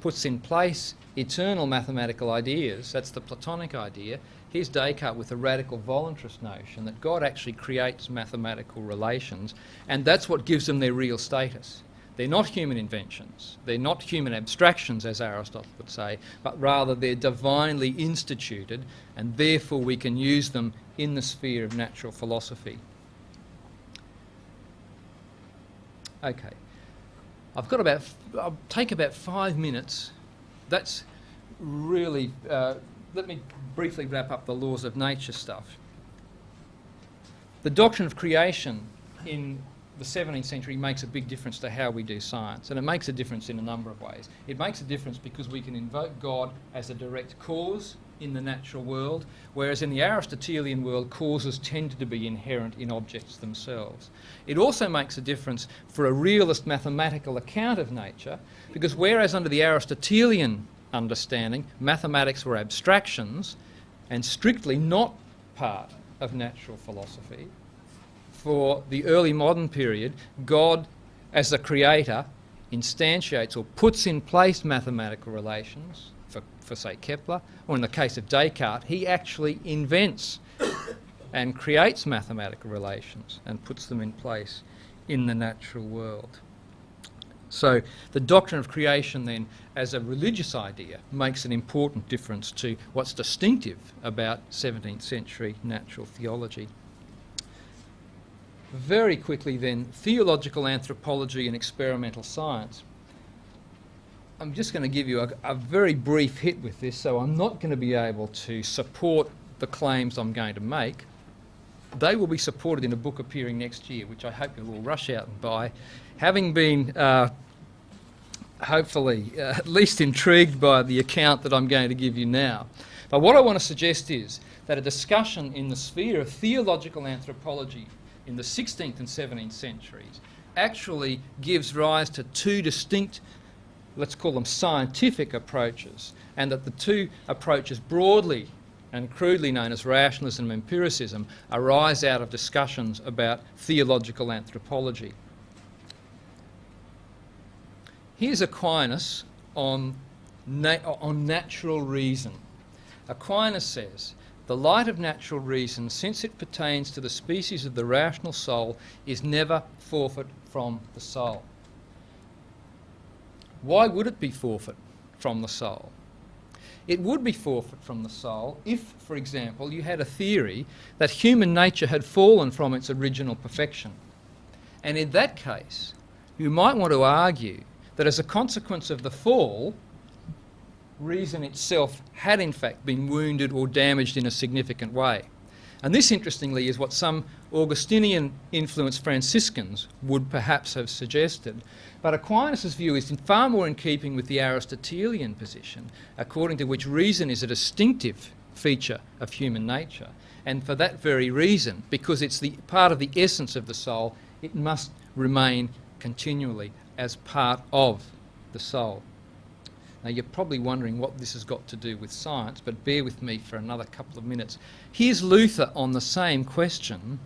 puts in place eternal mathematical ideas. That's the Platonic idea. Here's Descartes with a radical voluntarist notion that God actually creates mathematical relations, and that's what gives them their real status. They're not human inventions. They're not human abstractions, as Aristotle would say, but rather they're divinely instituted, and therefore we can use them in the sphere of natural philosophy. Okay. I'll take about 5 minutes. That's really, let me briefly wrap up the laws of nature stuff. The doctrine of creation in the 17th century makes a big difference to how we do science, and it makes a difference in a number of ways. It makes a difference because we can invoke God as a direct cause in the natural world, whereas in the Aristotelian world, causes tended to be inherent in objects themselves. It also makes a difference for a realist mathematical account of nature, because whereas under the Aristotelian understanding, mathematics were abstractions and strictly not part of natural philosophy, for the early modern period, God, as a creator, instantiates or puts in place mathematical relations, for say Kepler, or in the case of Descartes, he actually invents and creates mathematical relations and puts them in place in the natural world. So the doctrine of creation then, as a religious idea, makes an important difference to what's distinctive about 17th century natural theology. Very quickly then, theological anthropology and experimental science. I'm just going to give you a very brief hit with this, so I'm not going to be able to support the claims I'm going to make. They will be supported in a book appearing next year, which I hope you'll all rush out and buy, having been hopefully at least intrigued by the account that I'm going to give you now. But what I want to suggest is that a discussion in the sphere of theological anthropology in the 16th and 17th centuries actually gives rise to two distinct, let's call them scientific approaches, and that the two approaches, broadly and crudely known as rationalism and empiricism, arise out of discussions about theological anthropology. Here's Aquinas on natural reason. Aquinas says, "The light of natural reason, since it pertains to the species of the rational soul, is never forfeit from the soul." Why would it be forfeit from the soul? It would be forfeit from the soul if, for example, you had a theory that human nature had fallen from its original perfection. And in that case, you might want to argue that as a consequence of the fall, reason itself had in fact been wounded or damaged in a significant way. And this, interestingly, is what some Augustinian-influenced Franciscans would perhaps have suggested. But Aquinas' view is far more in keeping with the Aristotelian position, according to which reason is a distinctive feature of human nature. And for that very reason, because it's the part of the essence of the soul, it must remain continually as part of the soul. Now, you're probably wondering what this has got to do with science, but bear with me for another couple of minutes. Here's Luther on the same question.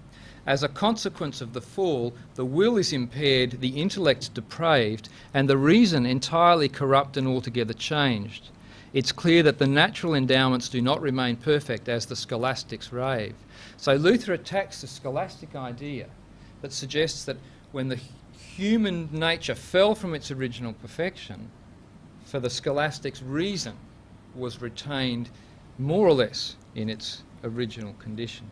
As a consequence of the fall, the will is impaired, the intellect depraved, and the reason entirely corrupt and altogether changed. It's clear that the natural endowments do not remain perfect, as the scholastics rave. So Luther attacks the scholastic idea that suggests that when the human nature fell from its original perfection, for the scholastics, reason was retained more or less in its original condition.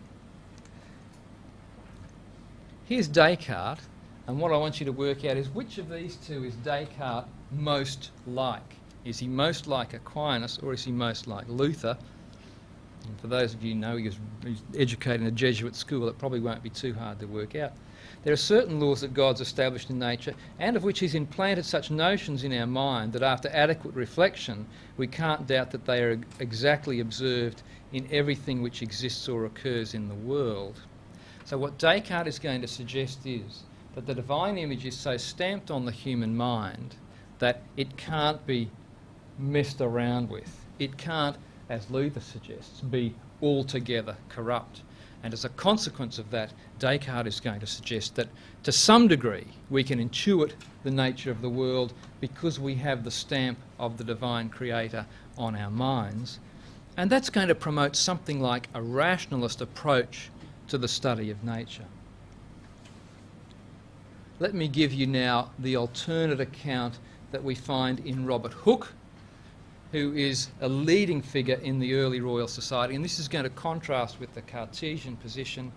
Here's Descartes, and what I want you to work out is which of these two is Descartes most like? Is he most like Aquinas, or is he most like Luther? And for those of you who know he's educated in a Jesuit school, it probably won't be too hard to work out. There are certain laws that God's established in nature, and of which he's implanted such notions in our mind that after adequate reflection, we can't doubt that they are exactly observed in everything which exists or occurs in the world. So what Descartes is going to suggest is that the divine image is so stamped on the human mind that it can't be messed around with. It can't, as Luther suggests, be altogether corrupt. And as a consequence of that, Descartes is going to suggest that to some degree we can intuit the nature of the world because we have the stamp of the divine creator on our minds. And that's going to promote something like a rationalist approach to the study of nature. Let me give you now the alternate account that we find in Robert Hooke, who is a leading figure in the early Royal Society, and this is going to contrast with the Cartesian position.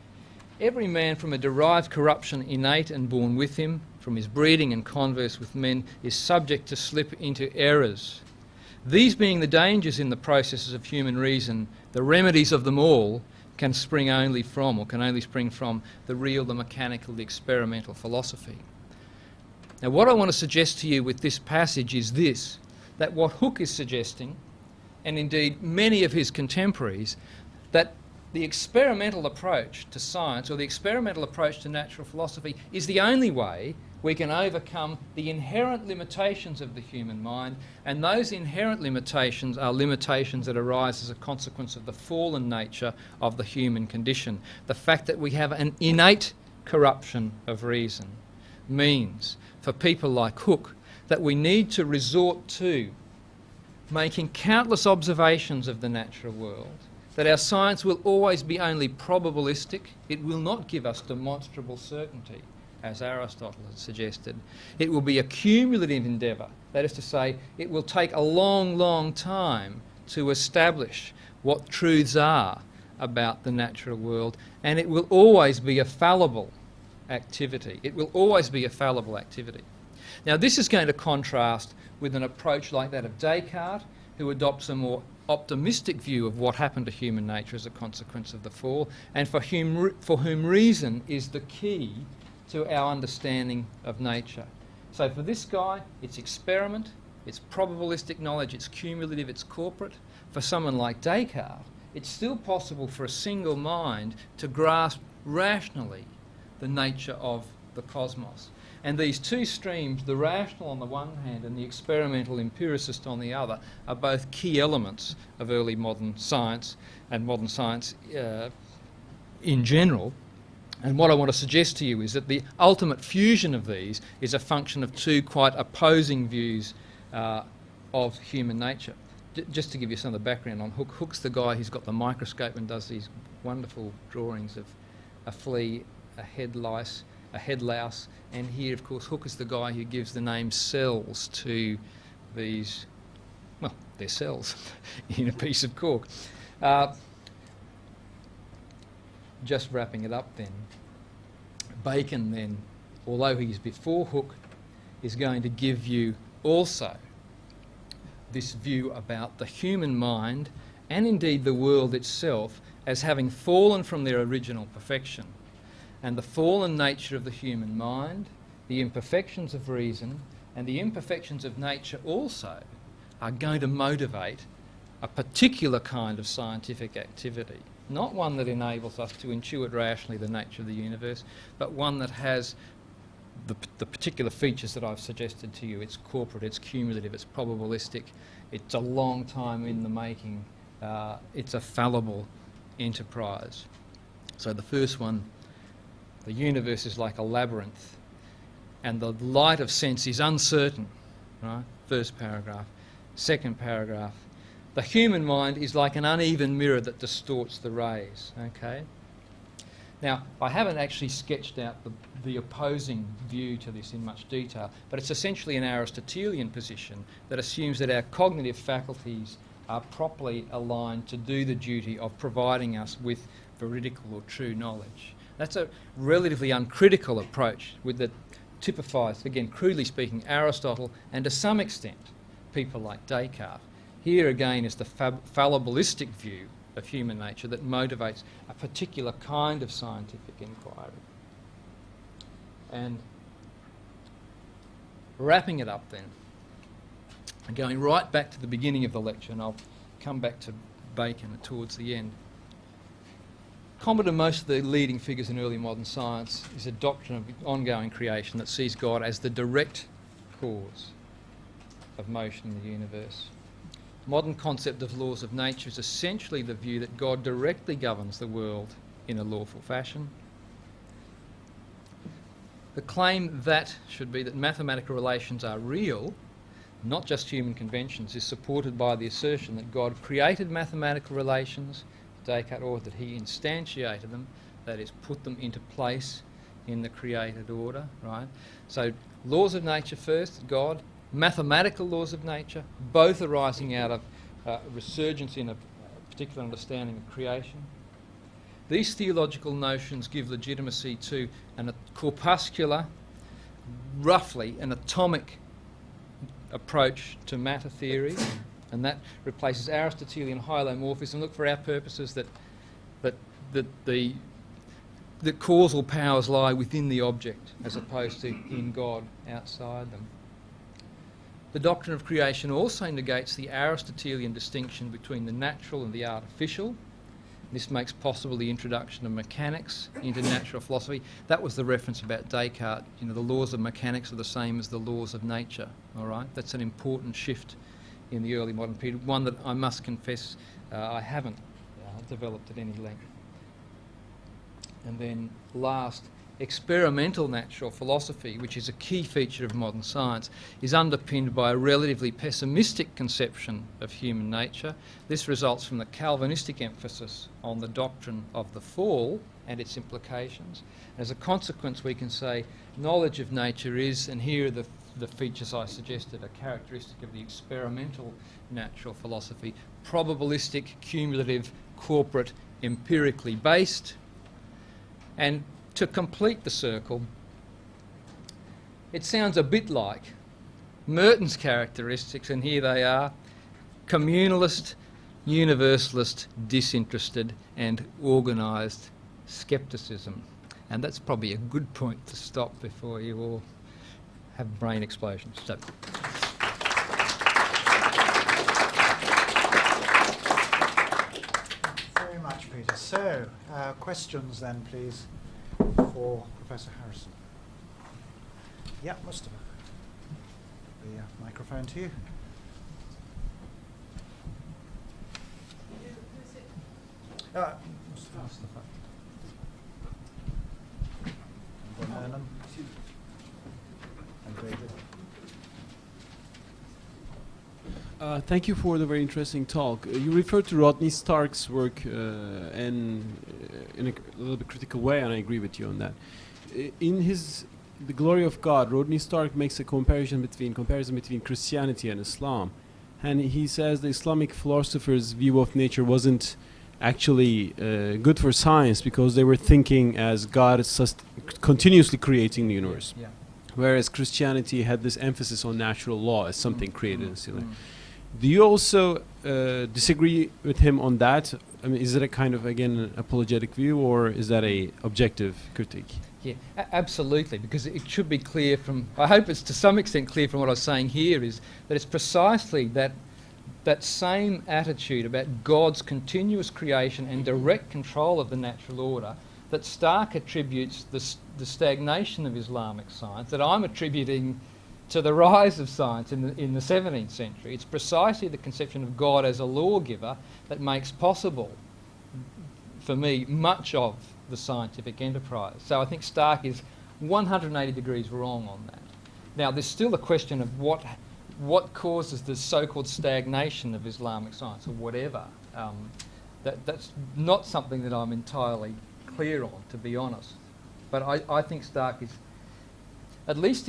Every man from a derived corruption innate and born with him, from his breeding and converse with men, is subject to slip into errors. These being the dangers in the processes of human reason, the remedies of them all can spring only from, or can only spring from, the real, the mechanical, the experimental philosophy. Now what I want to suggest to you with this passage is this, that what Hooke is suggesting, and indeed many of his contemporaries, that the experimental approach to science, or the experimental approach to natural philosophy, is the only way we can overcome the inherent limitations of the human mind, and those inherent limitations are limitations that arise as a consequence of the fallen nature of the human condition. The fact that we have an innate corruption of reason means, for people like Hooke, that we need to resort to making countless observations of the natural world, that our science will always be only probabilistic, it will not give us demonstrable certainty, as Aristotle had suggested. It will be a cumulative endeavour, that is to say, it will take a long, long time to establish what truths are about the natural world, and it will always be a fallible activity. It will always be a fallible activity. Now this is going to contrast with an approach like that of Descartes, who adopts a more optimistic view of what happened to human nature as a consequence of the fall, and for whom reason is the key to our understanding of nature. So for this guy, it's experiment, it's probabilistic knowledge, it's cumulative, it's corporate. For someone like Descartes, it's still possible for a single mind to grasp rationally the nature of the cosmos. And these two streams, the rational on the one hand and the experimental empiricist on the other, are both key elements of early modern science and modern science in general. And what I want to suggest to you is that the ultimate fusion of these is a function of two quite opposing views of human nature. Just to give you some of the background on Hooke, Hooke's the guy who's got the microscope and does these wonderful drawings of a flea, a head lice, a head louse, and here of course Hooke is the guy who gives the name cells to these, well, they're cells in a piece of cork. Just wrapping it up then, Bacon then, although he's before Hooke, is going to give you also this view about the human mind and indeed the world itself as having fallen from their original perfection. And the fallen nature of the human mind, the imperfections of reason, and the imperfections of nature also are going to motivate a particular kind of scientific activity. Not one that enables us to intuit rationally the nature of the universe, but one that has the particular features that I've suggested to you. It's corporate, it's cumulative, it's probabilistic, it's a long time in the making, it's a fallible enterprise. So the first one, the universe is like a labyrinth, and the light of sense is uncertain, right? First paragraph. Second paragraph, the human mind is like an uneven mirror that distorts the rays, okay? Now, I haven't actually sketched out the opposing view to this in much detail, but it's essentially an Aristotelian position that assumes that our cognitive faculties are properly aligned to do the duty of providing us with veridical or true knowledge. That's a relatively uncritical approach that typifies, again, crudely speaking, Aristotle and to some extent people like Descartes. Here again is the fallibilistic view of human nature that motivates a particular kind of scientific inquiry. And wrapping it up then, and going right back to the beginning of the lecture, and I'll come back to Bacon towards the end. Common to most of the leading figures in early modern science is a doctrine of ongoing creation that sees God as the direct cause of motion in the universe. Modern concept of laws of nature is essentially the view that God directly governs the world in a lawful fashion. The claim that should be that mathematical relations are real, not just human conventions, is supported by the assertion that God created mathematical relations, Descartes authored that he instantiated them, that is, put them into place in the created order, right? So laws of nature first, God, mathematical laws of nature, both arising out of resurgence in a particular understanding of creation. These theological notions give legitimacy to a corpuscular, roughly an atomic approach to matter theory, and that replaces Aristotelian hylomorphism. Look, for our purposes, that the causal powers lie within the object as opposed to in God, outside them. The doctrine of creation also negates the Aristotelian distinction between the natural and the artificial. This makes possible the introduction of mechanics into natural philosophy. That was the reference about Descartes. You know, the laws of mechanics are the same as the laws of nature, all right? That's an important shift in the early modern period, one that I must confess I haven't developed at any length. And then last, experimental natural philosophy, which is a key feature of modern science, is underpinned by a relatively pessimistic conception of human nature. This results from the Calvinistic emphasis on the doctrine of the fall and its implications. As a consequence, we can say knowledge of nature is, and here are the features I suggested, a characteristic of the experimental natural philosophy: probabilistic, cumulative, corporate, empirically based. And to complete the circle, it sounds a bit like Merton's characteristics, and here they are: communalist, universalist, disinterested, and organised scepticism. And that's probably a good point to stop before you all have brain explosions. So. Very much, Peter. So, questions then, please, for Professor Harrison. Yeah, Mustafa. The microphone to you. Mustafa. And then Ernan. And David. Thank you for the very interesting talk. You referred to Rodney Stark's work and in a little bit critical way, and I agree with you on that. In his The Glory of God, Rodney Stark makes a comparison between Christianity and Islam, and he says the Islamic philosophers' view of nature wasn't actually good for science because they were thinking as God is continuously creating the universe, whereas Christianity had this emphasis on natural law as something created and still. Do you also disagree with him on that? I mean, is it a kind of, again, an apologetic view, or is that a objective critique? Yeah, absolutely, because it should be clear from, I hope it's to some extent clear from what I was saying here, is that it's precisely that same attitude about God's continuous creation and direct control of the natural order that Stark attributes the stagnation of Islamic science, that I'm attributing to the rise of science in the 17th century. It's precisely the conception of God as a lawgiver that makes possible, for me, much of the scientific enterprise. So I think Stark is 180 degrees wrong on that. Now, there's still a question of what causes the so-called stagnation of Islamic science, or whatever. That's not something that I'm entirely clear on, to be honest. But I think Stark is, at least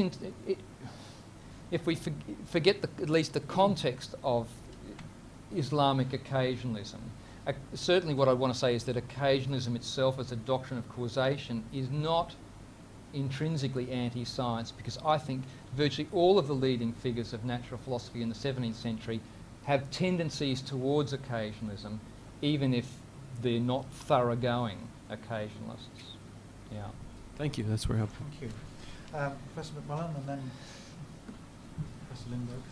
if we forget at least the context of Islamic occasionalism, certainly what I want to say is that occasionalism itself as a doctrine of causation is not intrinsically anti-science, because I think virtually all of the leading figures of natural philosophy in the 17th century have tendencies towards occasionalism even if they're not thoroughgoing occasionalists. Yeah. Thank you. That's very helpful. Thank you. Professor McMullen and then Professor Lindbergh.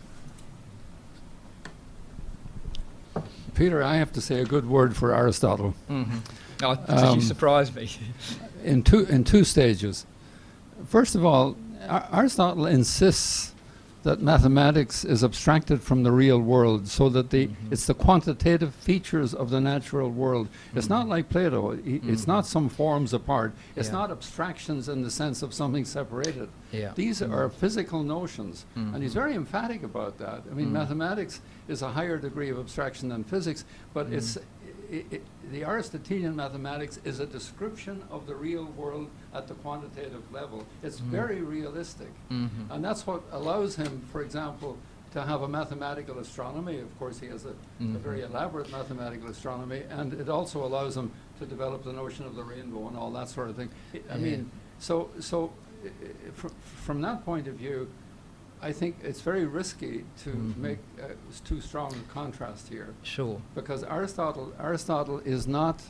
Peter, I have to say a good word for Aristotle Mm-hmm. Oh, you surprised me. in two stages. First of all, Aristotle insists that mathematics is abstracted from the real world, so that it's the quantitative features of the natural world. It's not like Plato. It's not some forms apart. It's not abstractions in the sense of something separated. Yeah. These are physical notions, and he's very emphatic about that. I mean, mathematics is a higher degree of abstraction than physics, but the Aristotelian mathematics is a description of the real world at the quantitative level. It's very realistic. And that's what allows him, for example, to have a mathematical astronomy. Of course, he has a very elaborate mathematical astronomy, and it also allows him to develop the notion of the rainbow and all that sort of thing. I mean, so from that point of view, I think it's very risky to make too strong a contrast here. Sure. Because Aristotle is not.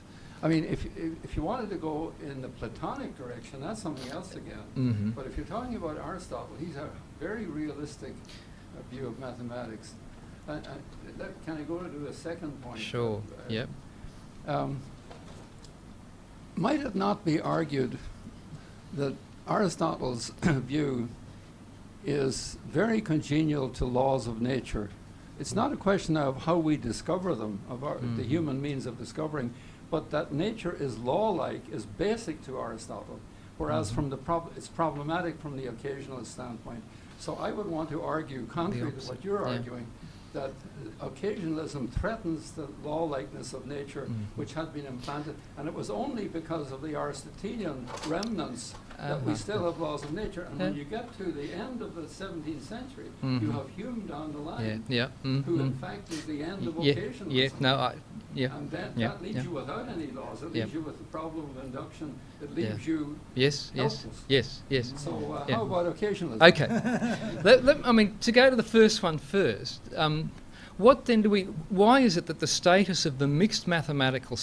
I mean, if you wanted to go in the Platonic direction, that's something else again. But if you're talking about Aristotle, he's a very realistic view of mathematics. Can I go to a second point? Sure. Yep. Might it not be argued that Aristotle's view is very congenial to laws of nature? It's not a question of how we discover them, of the human means of discovering, but that nature is law-like, is basic to Aristotle, whereas from it's problematic from the occasionalist standpoint. So I would want to argue, contrary to what you're arguing, that occasionalism threatens the law-likeness of nature, which had been implanted, and it was only because of the Aristotelian remnants that we still have laws of nature. And when you get to the end of the 17th century, you have Hume down the line, who in fact is the end of occasionalism. And that leaves you without any laws. It leaves you with the problem of induction. It leaves you helpless. Yes. So how about occasionalism? Okay. I mean, to go to the first one first, what then why is it that the status of the mixed mathematical,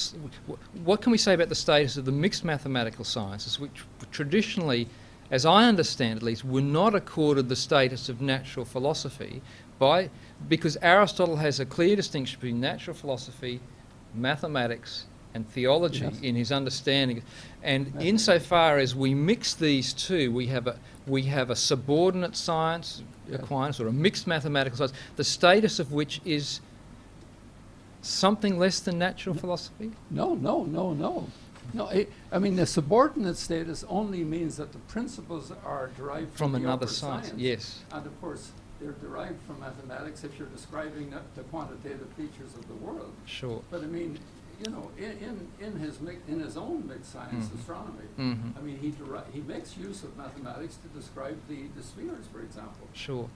what can we say about the status of the mixed mathematical sciences, which traditionally, as I understand at least, were not accorded the status of natural philosophy because Aristotle has a clear distinction between natural philosophy, mathematics and theology in his understanding, and insofar as we mix these two, we have a subordinate science, Aquinas, or a mixed mathematical science, the status of which is something less than natural philosophy. No. I mean, the subordinate status only means that the principles are derived from another the science. science. Yes, and of course they're derived from mathematics if you're describing the quantitative features of the world. Sure. But I mean, you know, in his own mixed science, astronomy, I mean, he makes use of mathematics to describe the spheres, for example. Sure.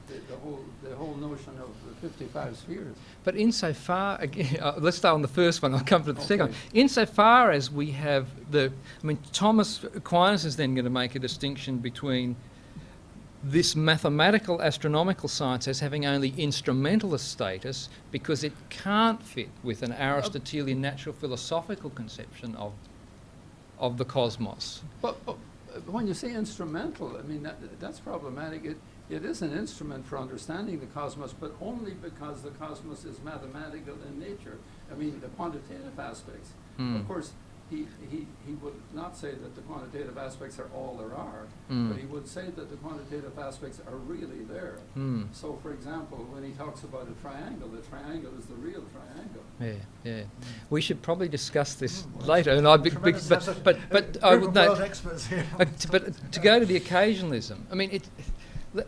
The whole notion of the 55 spheres. But insofar, again, let's start on the first one, I'll come to the second one. Insofar as we have Thomas Aquinas is then going to make a distinction between this mathematical astronomical science as having only instrumentalist status because it can't fit with an Aristotelian natural philosophical conception of the cosmos. But when you say instrumental, I mean, that's problematic. It is an instrument for understanding the cosmos, but only because the cosmos is mathematical in nature. I mean, the quantitative aspects. Of course, he would not say that the quantitative aspects are all there are, but he would say that the quantitative aspects are really there. So, for example, when he talks about a triangle, the triangle is the real triangle. Yeah. We should probably discuss this later. And I world experts here. But to go to the occasionalism, I mean,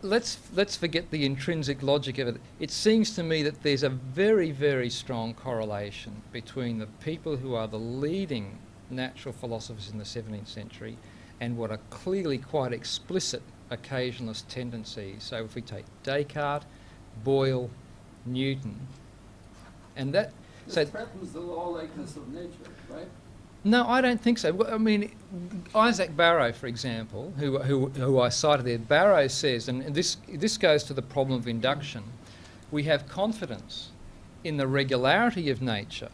let's forget the intrinsic logic of it. It seems to me that there's a very, very strong correlation between the people who are the leading natural philosophers in the 17th century and what are clearly quite explicit occasionalist tendencies. So if we take Descartes, Boyle, Newton, and that... This threatens the law-likeness of nature, right? No, I don't think so. I mean, Isaac Barrow, for example, who I cited there, Barrow says, and this goes to the problem of induction, we have confidence in the regularity of nature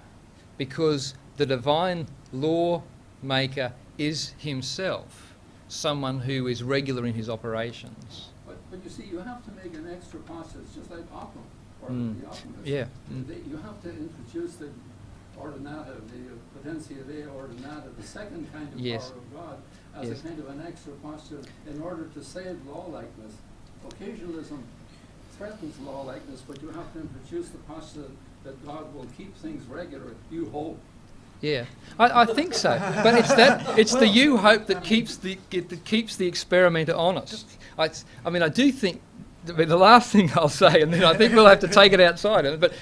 because the divine lawmaker is himself someone who is regular in his operations. But you see, you have to make an extra process, just like Occam, or Mm. the Occamists. Yeah. You have to introduce the ordinata, the potentia dei ordinata, the second kind of Yes. power of God, as Yes. a kind of an extra postulate in order to save law-likeness. Occasionalism threatens law-likeness, but you have to introduce the postulate that God will keep things regular, you hope. Yeah, I think so. But it's the you hope that keeps the experimenter honest. I mean, I do think. The last thing I'll say, and then I think we'll have to take it outside. But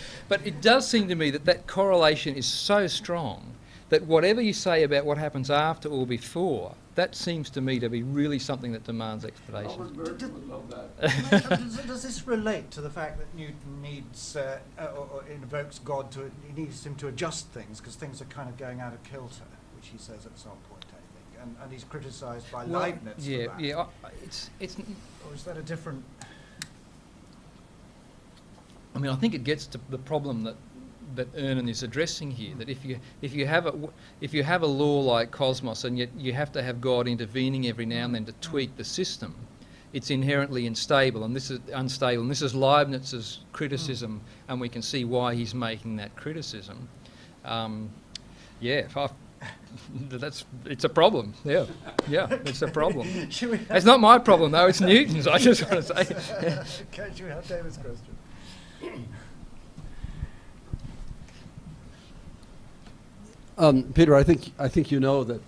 it does seem to me that correlation is so strong that whatever you say about what happens after or before, that seems to me to be really something that demands explanation. Robert Burton would love that. Does this relate to the fact that Newton needs or invokes God he needs him to adjust things because things are kind of going out of kilter, which he says at some point, I think, and he's criticised by Leibniz for that. Yeah, it's. Or is that a different? I mean, I think it gets to the problem that Ernan is addressing here. That if you have a law like cosmos, and yet you have to have God intervening every now and then to tweak the system, it's inherently unstable. And this is Leibniz's criticism, and we can see why he's making that criticism. It's a problem. Yeah, it's a problem. It's not my problem though. It's Newton's. I just want to say. Okay, should we have David's question? Peter, I think you know that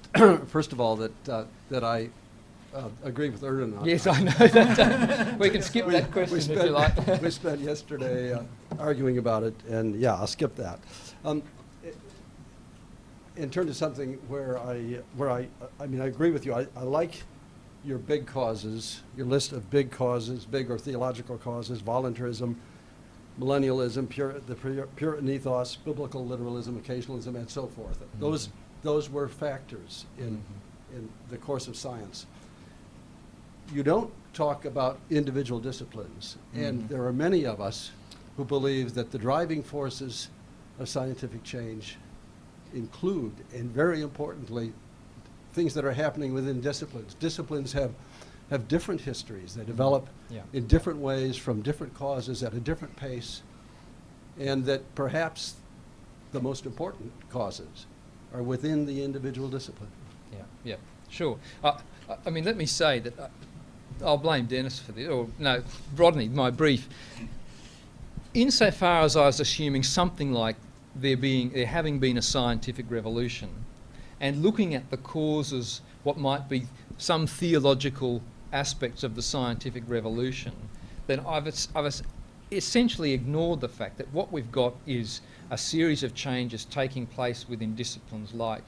first of all that I agree with Ernan on. Yes, I know that. We can skip that question if you like. We spent yesterday arguing about it, and yeah, I'll skip that. In terms of something where I agree with you. I like your big causes, your list of big causes, big or theological causes: voluntarism, millennialism, the Puritan ethos, biblical literalism, occasionalism, and so forth. Mm-hmm. Those were factors in the course of science. You don't talk about individual disciplines, and there are many of us who believe that the driving forces of scientific change include, and very importantly, things that are happening within disciplines. Disciplines have different histories. They develop in different ways from different causes at a different pace, and that perhaps the most important causes are within the individual discipline. Yeah, sure. I mean, let me say that I'll blame Dennis for this, or no, Rodney, my brief. Insofar as I was assuming something like there having been a scientific revolution, and looking at the causes, what might be some theological aspects of the scientific revolution, then I've essentially ignored the fact that what we've got is a series of changes taking place within disciplines like,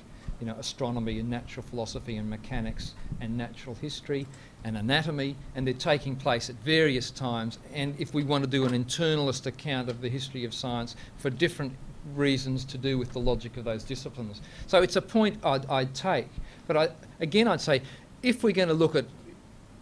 astronomy and natural philosophy and mechanics and natural history and anatomy, and they're taking place at various times. And if we want to do an internalist account of the history of science, for different reasons to do with the logic of those disciplines. So it's a point I'd take. But I'd say, if we're going to look at,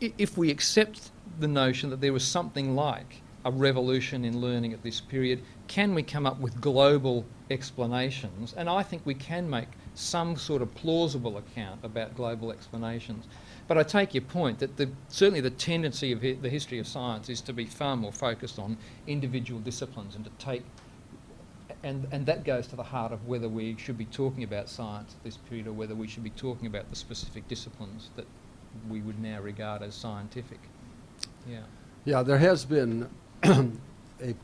if we accept the notion that there was something like a revolution in learning at this period, can we come up with global explanations? And I think we can make some sort of plausible account about global explanations. But I take your point that certainly the tendency of the history of science is to be far more focused on individual disciplines and to take, and that goes to the heart of whether we should be talking about science at this period or whether we should be talking about the specific disciplines that we would now regard as scientific. Yeah, there has been a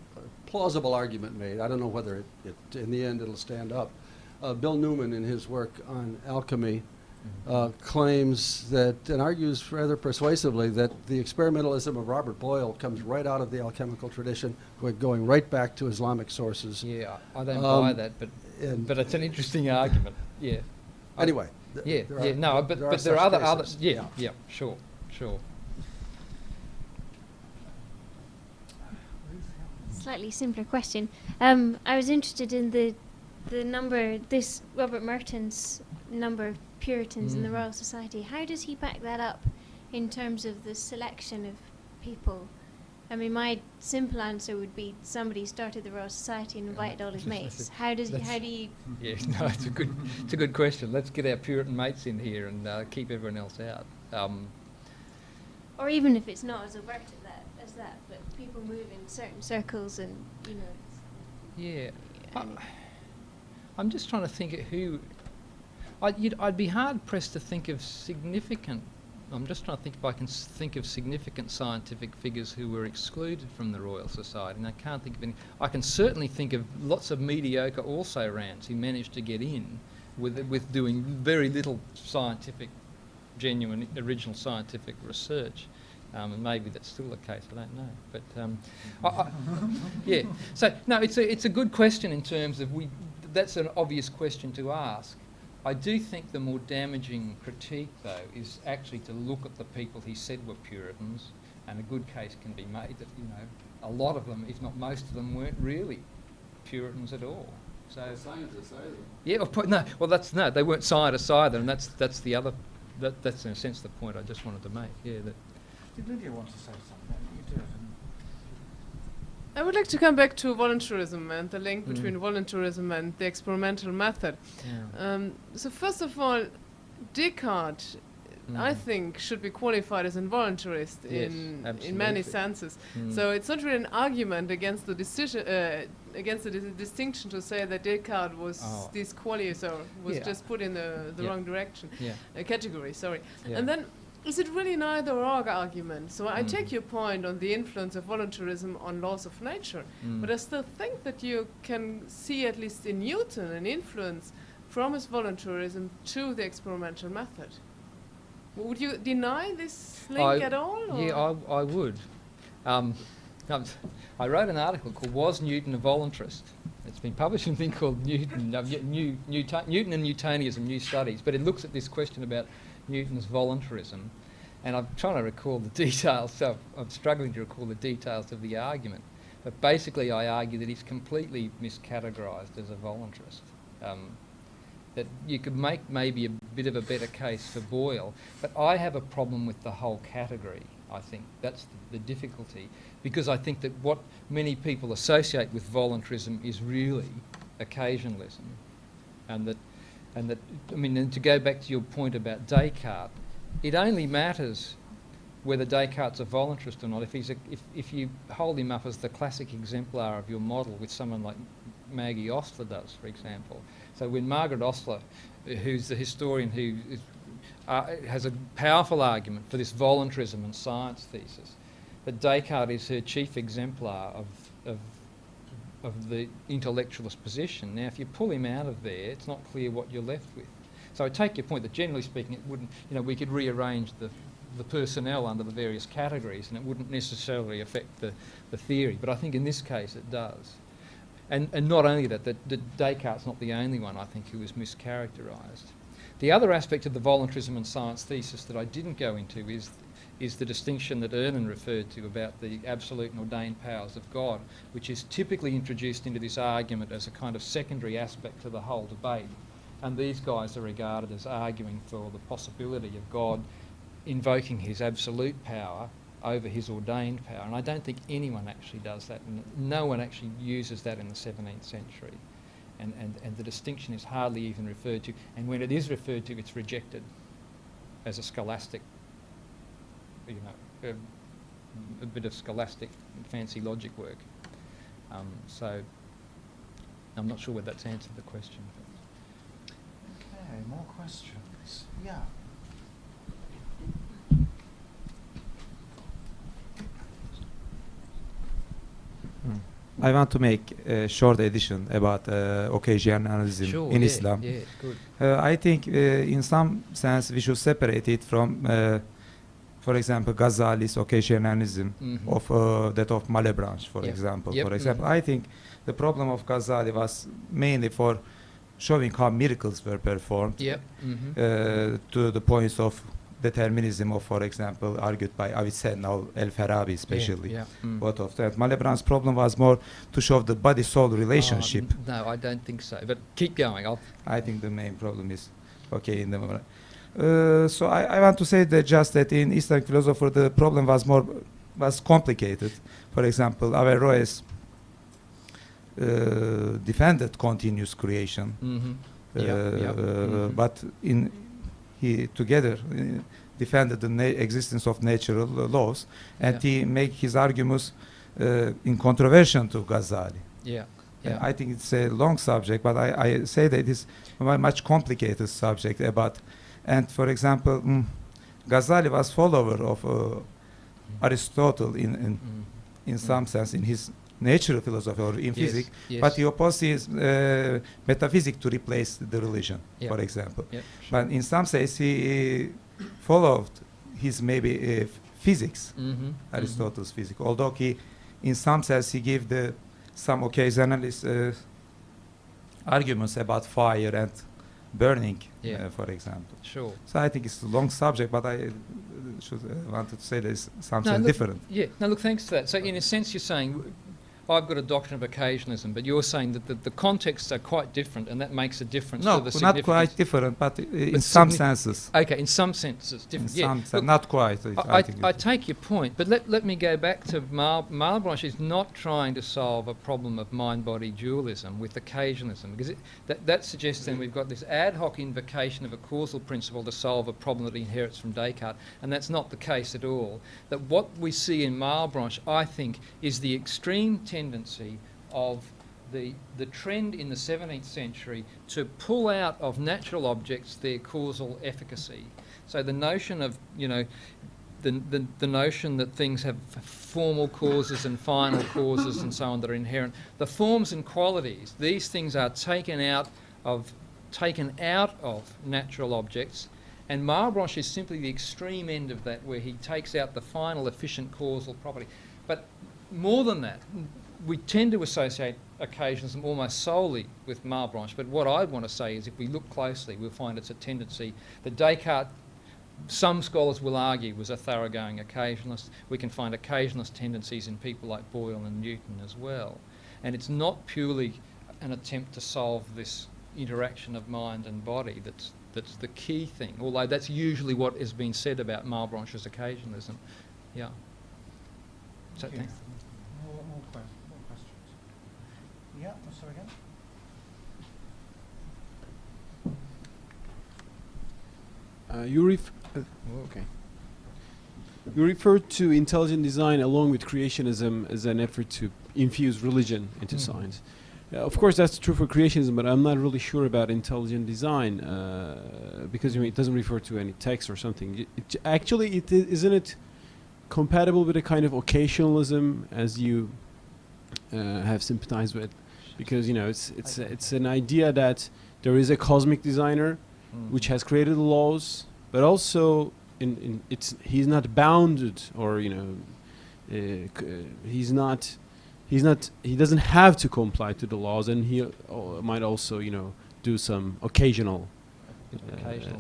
plausible argument made. I don't know whether it in the end it'll stand up. Bill Newman, in his work on alchemy, claims that, and argues rather persuasively, that the experimentalism of Robert Boyle comes right out of the alchemical tradition, going right back to Islamic sources. Yeah, I don't buy that, but it's an interesting argument. Yeah. Anyway. But there are other. Yeah, sure. Slightly simpler question. I was interested in the number, this Robert Merton's number of Puritans in the Royal Society. How does he back that up in terms of the selection of people? I mean, my simple answer would be somebody started the Royal Society and invited all his mates. How do you? Yeah, no, it's a good question. Let's get our Puritan mates in here and keep everyone else out. Or even if it's not as overt as that, but people move in certain circles, and you know. Yeah, I'm just trying to think of who. I'd be hard pressed to think of significant. I'm just trying to think if I can think of significant scientific figures who were excluded from the Royal Society, and I can't think of any. I can certainly think of lots of mediocre also-rans who managed to get in with doing very little scientific, genuine, original scientific research. And maybe that's still the case, I don't know. But yeah, so no, it's a good question in terms of that's an obvious question to ask. I do think the more damaging critique, though, is actually to look at the people he said were Puritans, and a good case can be made that, you know, a lot of them, if not most of them, weren't really Puritans at all. So scientists either. Yeah, they weren't scientists either, and that's the other. That's in a sense the point I just wanted to make. Yeah. Did Lydia want to say something? You did. I would like to come back to voluntarism and the link between voluntarism and the experimental method. Yeah. So first of all, Descartes, I think, should be qualified as a voluntarist in many senses. So it's not really an argument against the decision, against the distinction to say that Descartes was disqualified or was just put in the wrong direction, category. Sorry, and then. Is it really an either-or argument? So I take your point on the influence of voluntarism on laws of nature, but I still think that you can see, at least in Newton, an influence from his voluntarism to the experimental method. Would you deny this link at all? Or? Yeah, I would. I wrote an article called "Was Newton a Voluntarist?" It's been published in a thing called Newton, Newton and Newtonianism, New Studies, but it looks at this question about Newton's voluntarism, and I'm trying to recall the details, so I'm struggling to recall the details of the argument, but basically I argue that he's completely miscategorised as a voluntarist. That you could make maybe a bit of a better case for Boyle, but I have a problem with the whole category. I think that's the difficulty, because I think that what many people associate with voluntarism is really occasionalism, and that I mean, and to go back to your point about Descartes, it only matters whether Descartes is a voluntarist or not if you hold him up as the classic exemplar of your model, with someone like Maggie Ostler does, for example. So when Margaret Ostler, who's the historian who has a powerful argument for this voluntarism and science thesis, that Descartes is her chief exemplar of the intellectualist position. Now, if you pull him out of there, it's not clear what you're left with. So I take your point that generally speaking, it wouldn't, we could rearrange the personnel under the various categories, and it wouldn't necessarily affect the theory. But I think in this case it does. And not only that Descartes' not the only one, I think, who was mischaracterised. The other aspect of the voluntarism and science thesis that I didn't go into is the distinction that Ernan referred to about the absolute and ordained powers of God, which is typically introduced into this argument as a kind of secondary aspect to the whole debate. And these guys are regarded as arguing for the possibility of God invoking his absolute power over his ordained power. And I don't think anyone actually does that, and no one actually uses that in the 17th century. And the distinction is hardly even referred to, and when it is referred to, it's rejected as a scholastic, a bit of scholastic fancy logic work. So I'm not sure whether that's answered the question. Okay, more questions. Yeah. I want to make a short addition about occasionalism in Islam. Yeah, good. I think in some sense we should separate it from, for example, Ghazali's occasionalism of that of Malebranche, for example. For example, I think the problem of Ghazali was mainly for showing how miracles were performed to the points of determinism of, for example, argued by Avicenna or El-Farabi especially. Both of that. Malebranche's problem was more to show the body-soul relationship. No, I don't think so, but keep going. I think the main problem is, in the so I want to say that just that in Islamic philosophy the problem was more was complicated. For example, Averroes defended continuous creation, but he together defended the existence of natural laws, and he make his arguments in contravention to Ghazali. I think it's a long subject, but I say that it is a much complicated subject about. And for example, Ghazali was follower of Aristotle in some sense in his natural philosophy or in physics, but he opposed his metaphysics to replace the religion, for example. But in some sense, he followed his maybe physics, Aristotle's physics, although he, in some sense, he gave some occasionalist arguments about fire and burning, for example. Sure. So I think it's a long subject, but I wanted to say there's something different. Yeah. No, look, thanks for that. So in a sense, you're saying I've got a doctrine of occasionalism, but you're saying that the contexts are quite different, and that makes a difference to the significance. No, not quite different, but in some senses. Okay, in some senses, different. In some not quite. I take your point, but let me go back to Malebranche is not trying to solve a problem of mind-body dualism with occasionalism, because that suggests then we've got this ad hoc invocation of a causal principle to solve a problem that he inherits from Descartes, and that's not the case at all. That what we see in Malebranche, I think, is the extreme tendency of the trend in the 17th century to pull out of natural objects their causal efficacy. So the notion of, the notion that things have formal causes and final causes and so on that are inherent. The forms and qualities, these things are taken out of natural objects, and Malebranche is simply the extreme end of that, where he takes out the final efficient causal property. But more than that, we tend to associate occasionalism almost solely with Malebranche, but what I want to say is if we look closely, we'll find it's a tendency that Descartes, some scholars will argue, was a thoroughgoing occasionalist. We can find occasionalist tendencies in people like Boyle and Newton as well. And it's not purely an attempt to solve this interaction of mind and body that's the key thing, although that's usually what has been said about Malebranche's occasionalism. Yeah. So, thanks. More questions. Yeah, sorry again. You referred to intelligent design along with creationism as an effort to infuse religion into science. Of course, that's true for creationism, but I'm not really sure about intelligent design because it doesn't refer to any text or something. Isn't it compatible with a kind of occasionalism as you have sympathized with? Because it's an idea that there is a cosmic designer which has created the laws, but also he's not bounded, or he doesn't have to comply to the laws, and he might also do some occasional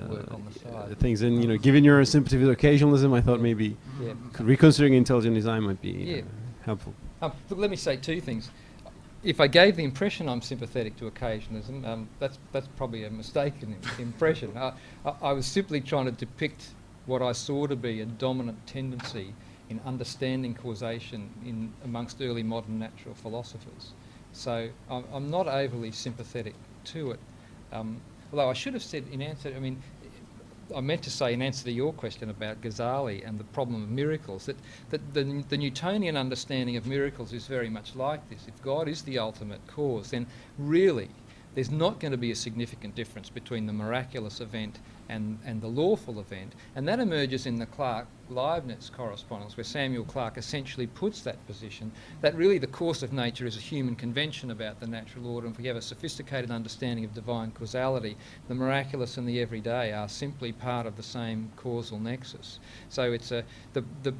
work on the side. Things. And given your sympathy with occasionalism, I thought maybe reconsidering intelligent design might be helpful. Look, let me say two things. If I gave the impression I'm sympathetic to occasionalism, that's probably a mistaken impression. I was simply trying to depict what I saw to be a dominant tendency in understanding causation amongst early modern natural philosophers. So I'm not overly sympathetic to it. Although I should have said I meant to say in answer to your question about Ghazali and the problem of miracles, that the Newtonian understanding of miracles is very much like this. If God is the ultimate cause, then really there's not going to be a significant difference between the miraculous event and the lawful event. And that emerges in the Clarke-Leibniz correspondence, where Samuel Clarke essentially puts that position, that really the course of nature is a human convention about the natural order, and if we have a sophisticated understanding of divine causality, the miraculous and the everyday are simply part of the same causal nexus. So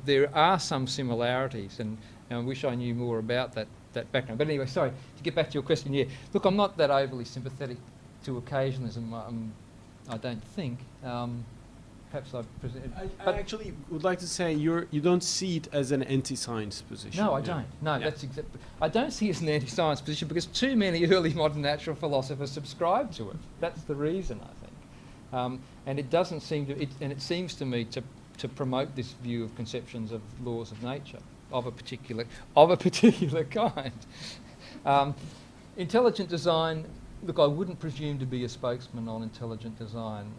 there are some similarities, and I wish I knew more about that background. But anyway, sorry, to get back to your question, look, I'm not that overly sympathetic to occasionalism. I don't think. Perhaps I've presented. I actually would like to say you don't see it as an anti-science position. No, I don't. No, that's exactly. I don't see it as an anti-science position because too many early modern natural philosophers subscribe to it. That's the reason, I think. And it doesn't seem to. It seems to me to promote this view of conceptions of laws of nature of a particular kind. Intelligent design. Look, I wouldn't presume to be a spokesman on intelligent design.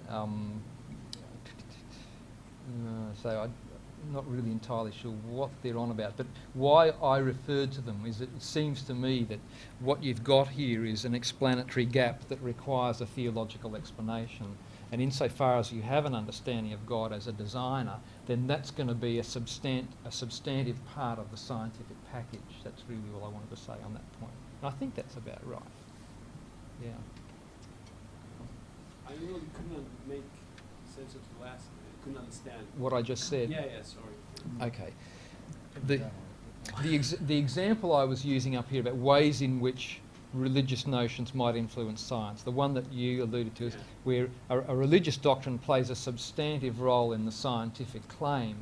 So I'm not really entirely sure what they're on about. But why I referred to them is that it seems to me that what you've got here is an explanatory gap that requires a theological explanation. And insofar as you have an understanding of God as a designer, then that's going to be a substantive part of the scientific package. That's really all I wanted to say on that point. And I think that's about right. Yeah. I really couldn't make sense of the last. I couldn't understand what I just said. Yeah. Sorry. Okay. The example I was using up here about ways in which religious notions might influence science, the one that you alluded to is where a religious doctrine plays a substantive role in the scientific claim.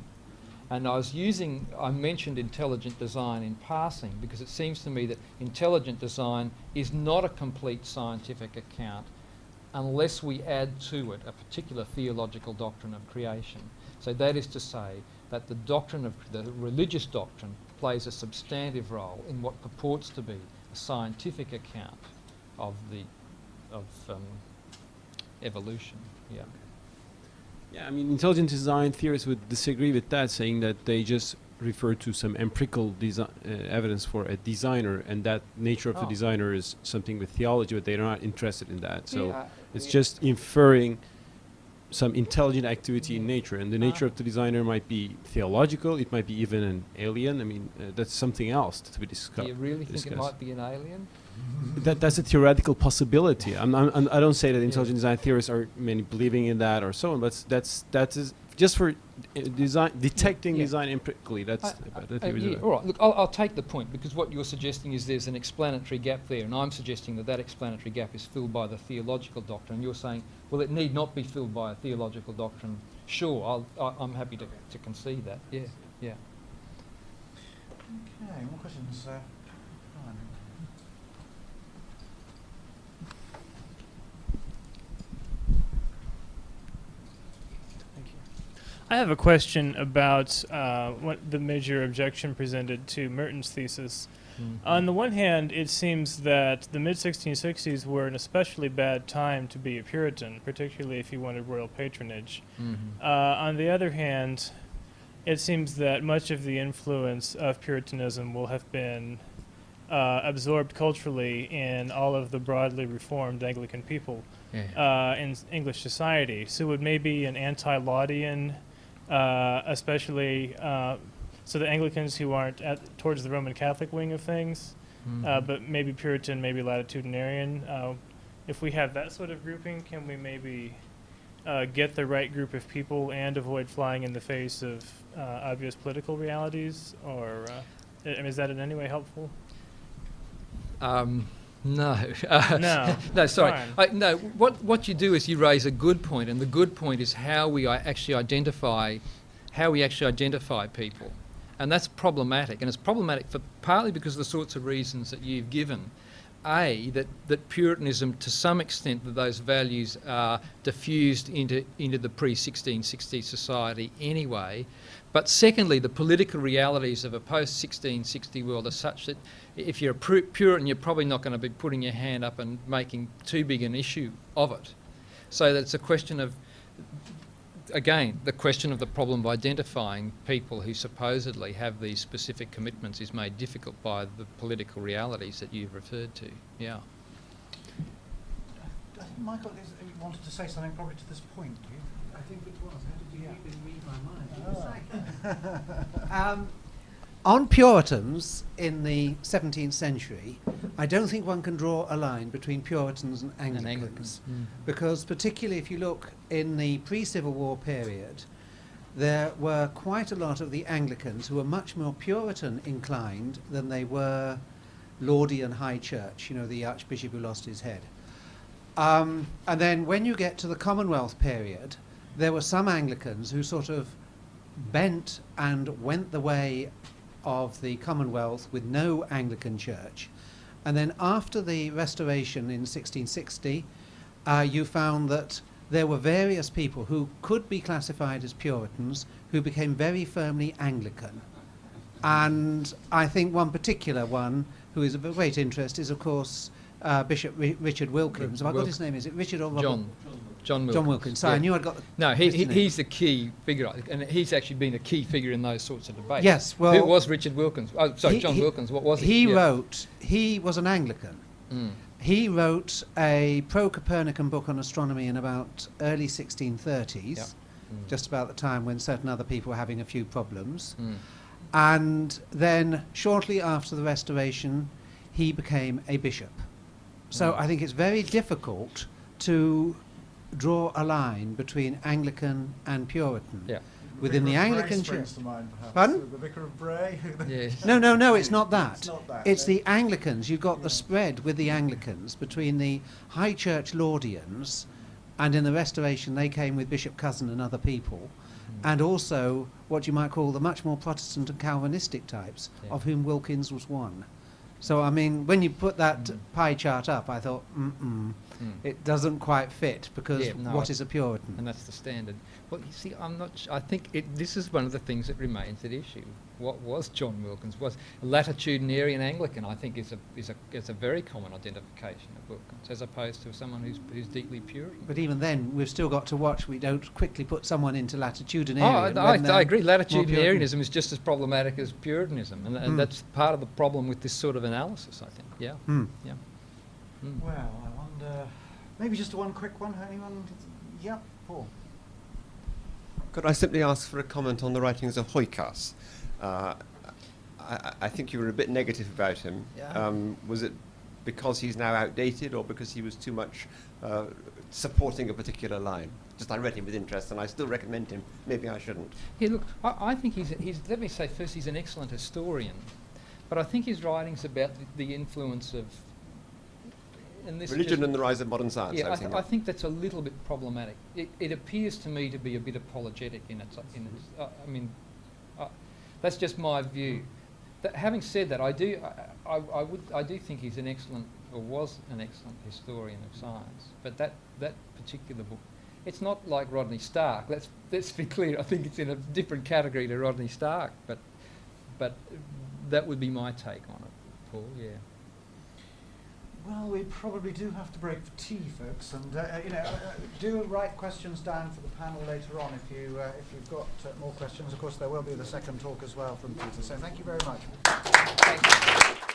And I mentioned intelligent design in passing because it seems to me that intelligent design is not a complete scientific account unless we add to it a particular theological doctrine of creation. So that is to say that the religious doctrine plays a substantive role in what purports to be a scientific account of evolution. Yeah. Yeah, I mean, intelligent design theorists would disagree with that, saying that they just refer to some empirical evidence for a designer, and that nature of the designer is something with theology, but they're not interested in that. So it's just inferring some intelligent activity in nature, and the nature of the designer might be theological, it might be even an alien. I mean, that's something else to be discussed. Do you really think it might be an alien? That's a theoretical possibility. I don't say that intelligent design theorists are believing in that or so on, but that is just for detecting design empirically. That's all right. Look, I'll take the point because what you're suggesting is there's an explanatory gap there, and I'm suggesting that explanatory gap is filled by the theological doctrine. You're saying, well, it need not be filled by a theological doctrine. Sure, I'm happy to concede that. Yeah. Okay. More questions. I have a question about what the major objection presented to Merton's thesis. Mm-hmm. On the one hand, it seems that the mid-1660s were an especially bad time to be a Puritan, particularly if you wanted royal patronage. Mm-hmm. On the other hand, it seems that much of the influence of Puritanism will have been absorbed culturally in all of the broadly reformed Anglican people in English society. So would maybe an anti-Laudian, especially so the Anglicans who aren't towards the Roman Catholic wing of things, but maybe Puritan, maybe latitudinarian. If we have that sort of grouping, can we maybe get the right group of people and avoid flying in the face of obvious political realities? Or is that in any way helpful? No. No. No, sorry. No, what you do is you raise a good point, and the good point is how we actually identify people. And that's problematic, and it's problematic partly because of the sorts of reasons that you've given. A, that Puritanism, to some extent, that those values are diffused into the pre-1660 society anyway. But secondly, the political realities of a post-1660 world are such that if you're a Puritan, you're probably not going to be putting your hand up and making too big an issue of it. So that it's a question of, again, the question of the problem of identifying people who supposedly have these specific commitments is made difficult by the political realities that you've referred to. Yeah. I think Michael wanted to say something probably to this point. Do you? I think it was. How did you even read my mind? On Puritans in the 17th century, I don't think one can draw a line between Puritans and Anglicans. Because particularly if you look in the pre-Civil War period, there were quite a lot of the Anglicans who were much more Puritan inclined than they were Laudian High Church, the Archbishop who lost his head. And then when you get to the Commonwealth period, there were some Anglicans who sort of bent and went the way of the Commonwealth with no Anglican church. And then after the Restoration in 1660, you found that there were various people who could be classified as Puritans who became very firmly Anglican. And I think one particular one who is of great interest is, of course, Bishop Richard Wilkins. Have I got his name? Is it Richard or Robert? John Wilkins. John Wilkins. So I knew I'd got the... No, he's the key figure, and he's actually been a key figure in those sorts of debates. Yes, well... Who was Richard Wilkins? Oh, sorry, John Wilkins. What was he? He was an Anglican. He wrote a pro-Copernican book on astronomy in about early 1630s, just about the time when certain other people were having a few problems. And then, shortly after the Restoration, he became a bishop. So I think it's very difficult to draw a line between Anglican and Puritan. Yeah. Within the Anglican Church. Pardon? The Vicar of Bray? Yes. No, it's not that. It's not that. It's the Anglicans. You've got the spread with the Anglicans between the High Church Laudians, and in the Restoration they came with Bishop Cousin and other people, and also what you might call the much more Protestant and Calvinistic types, of whom Wilkins was one. So, I mean, when you put that pie chart up, I thought, it doesn't quite fit, because what is a Puritan? And that's the standard. Well, you see, I think this is one of the things that remains at issue. What was John Wilkins? Was a latitudinarian Anglican, I think, is a very common identification of Wilkins, as opposed to someone who's deeply Puritan. But even then, we've still got to watch. We don't quickly put someone into latitudinarian. I agree. Latitudinarianism is just as problematic as Puritanism, and that's part of the problem with this sort of analysis, I think. Yeah. Yeah. Well, I wonder... Maybe just one quick one. Anyone? Yeah, Paul. Could I simply ask for a comment on the writings of Heukas? I think you were a bit negative about him. Yeah. Was it because he's now outdated, or because he was too much supporting a particular line? Just I read him with interest, and I still recommend him. Maybe I shouldn't. Yeah, look, I think he's. Let me say first, he's an excellent historian, but I think his writings about the influence of religion and the rise of modern science. Yeah, I think that's a little bit problematic. It appears to me to be a bit apologetic in its. That's just my view. Having said that, I do think he's an excellent, or was an excellent historian of science. But that particular book, it's not like Rodney Stark. Let's be clear. I think it's in a different category to Rodney Stark. But that would be my take on it, Paul. Yeah. Well, we probably do have to break for tea, folks, and do write questions down for the panel later on if you've got more questions. Of course, there will be the second talk as well from Peter. So thank you very much. Thank you.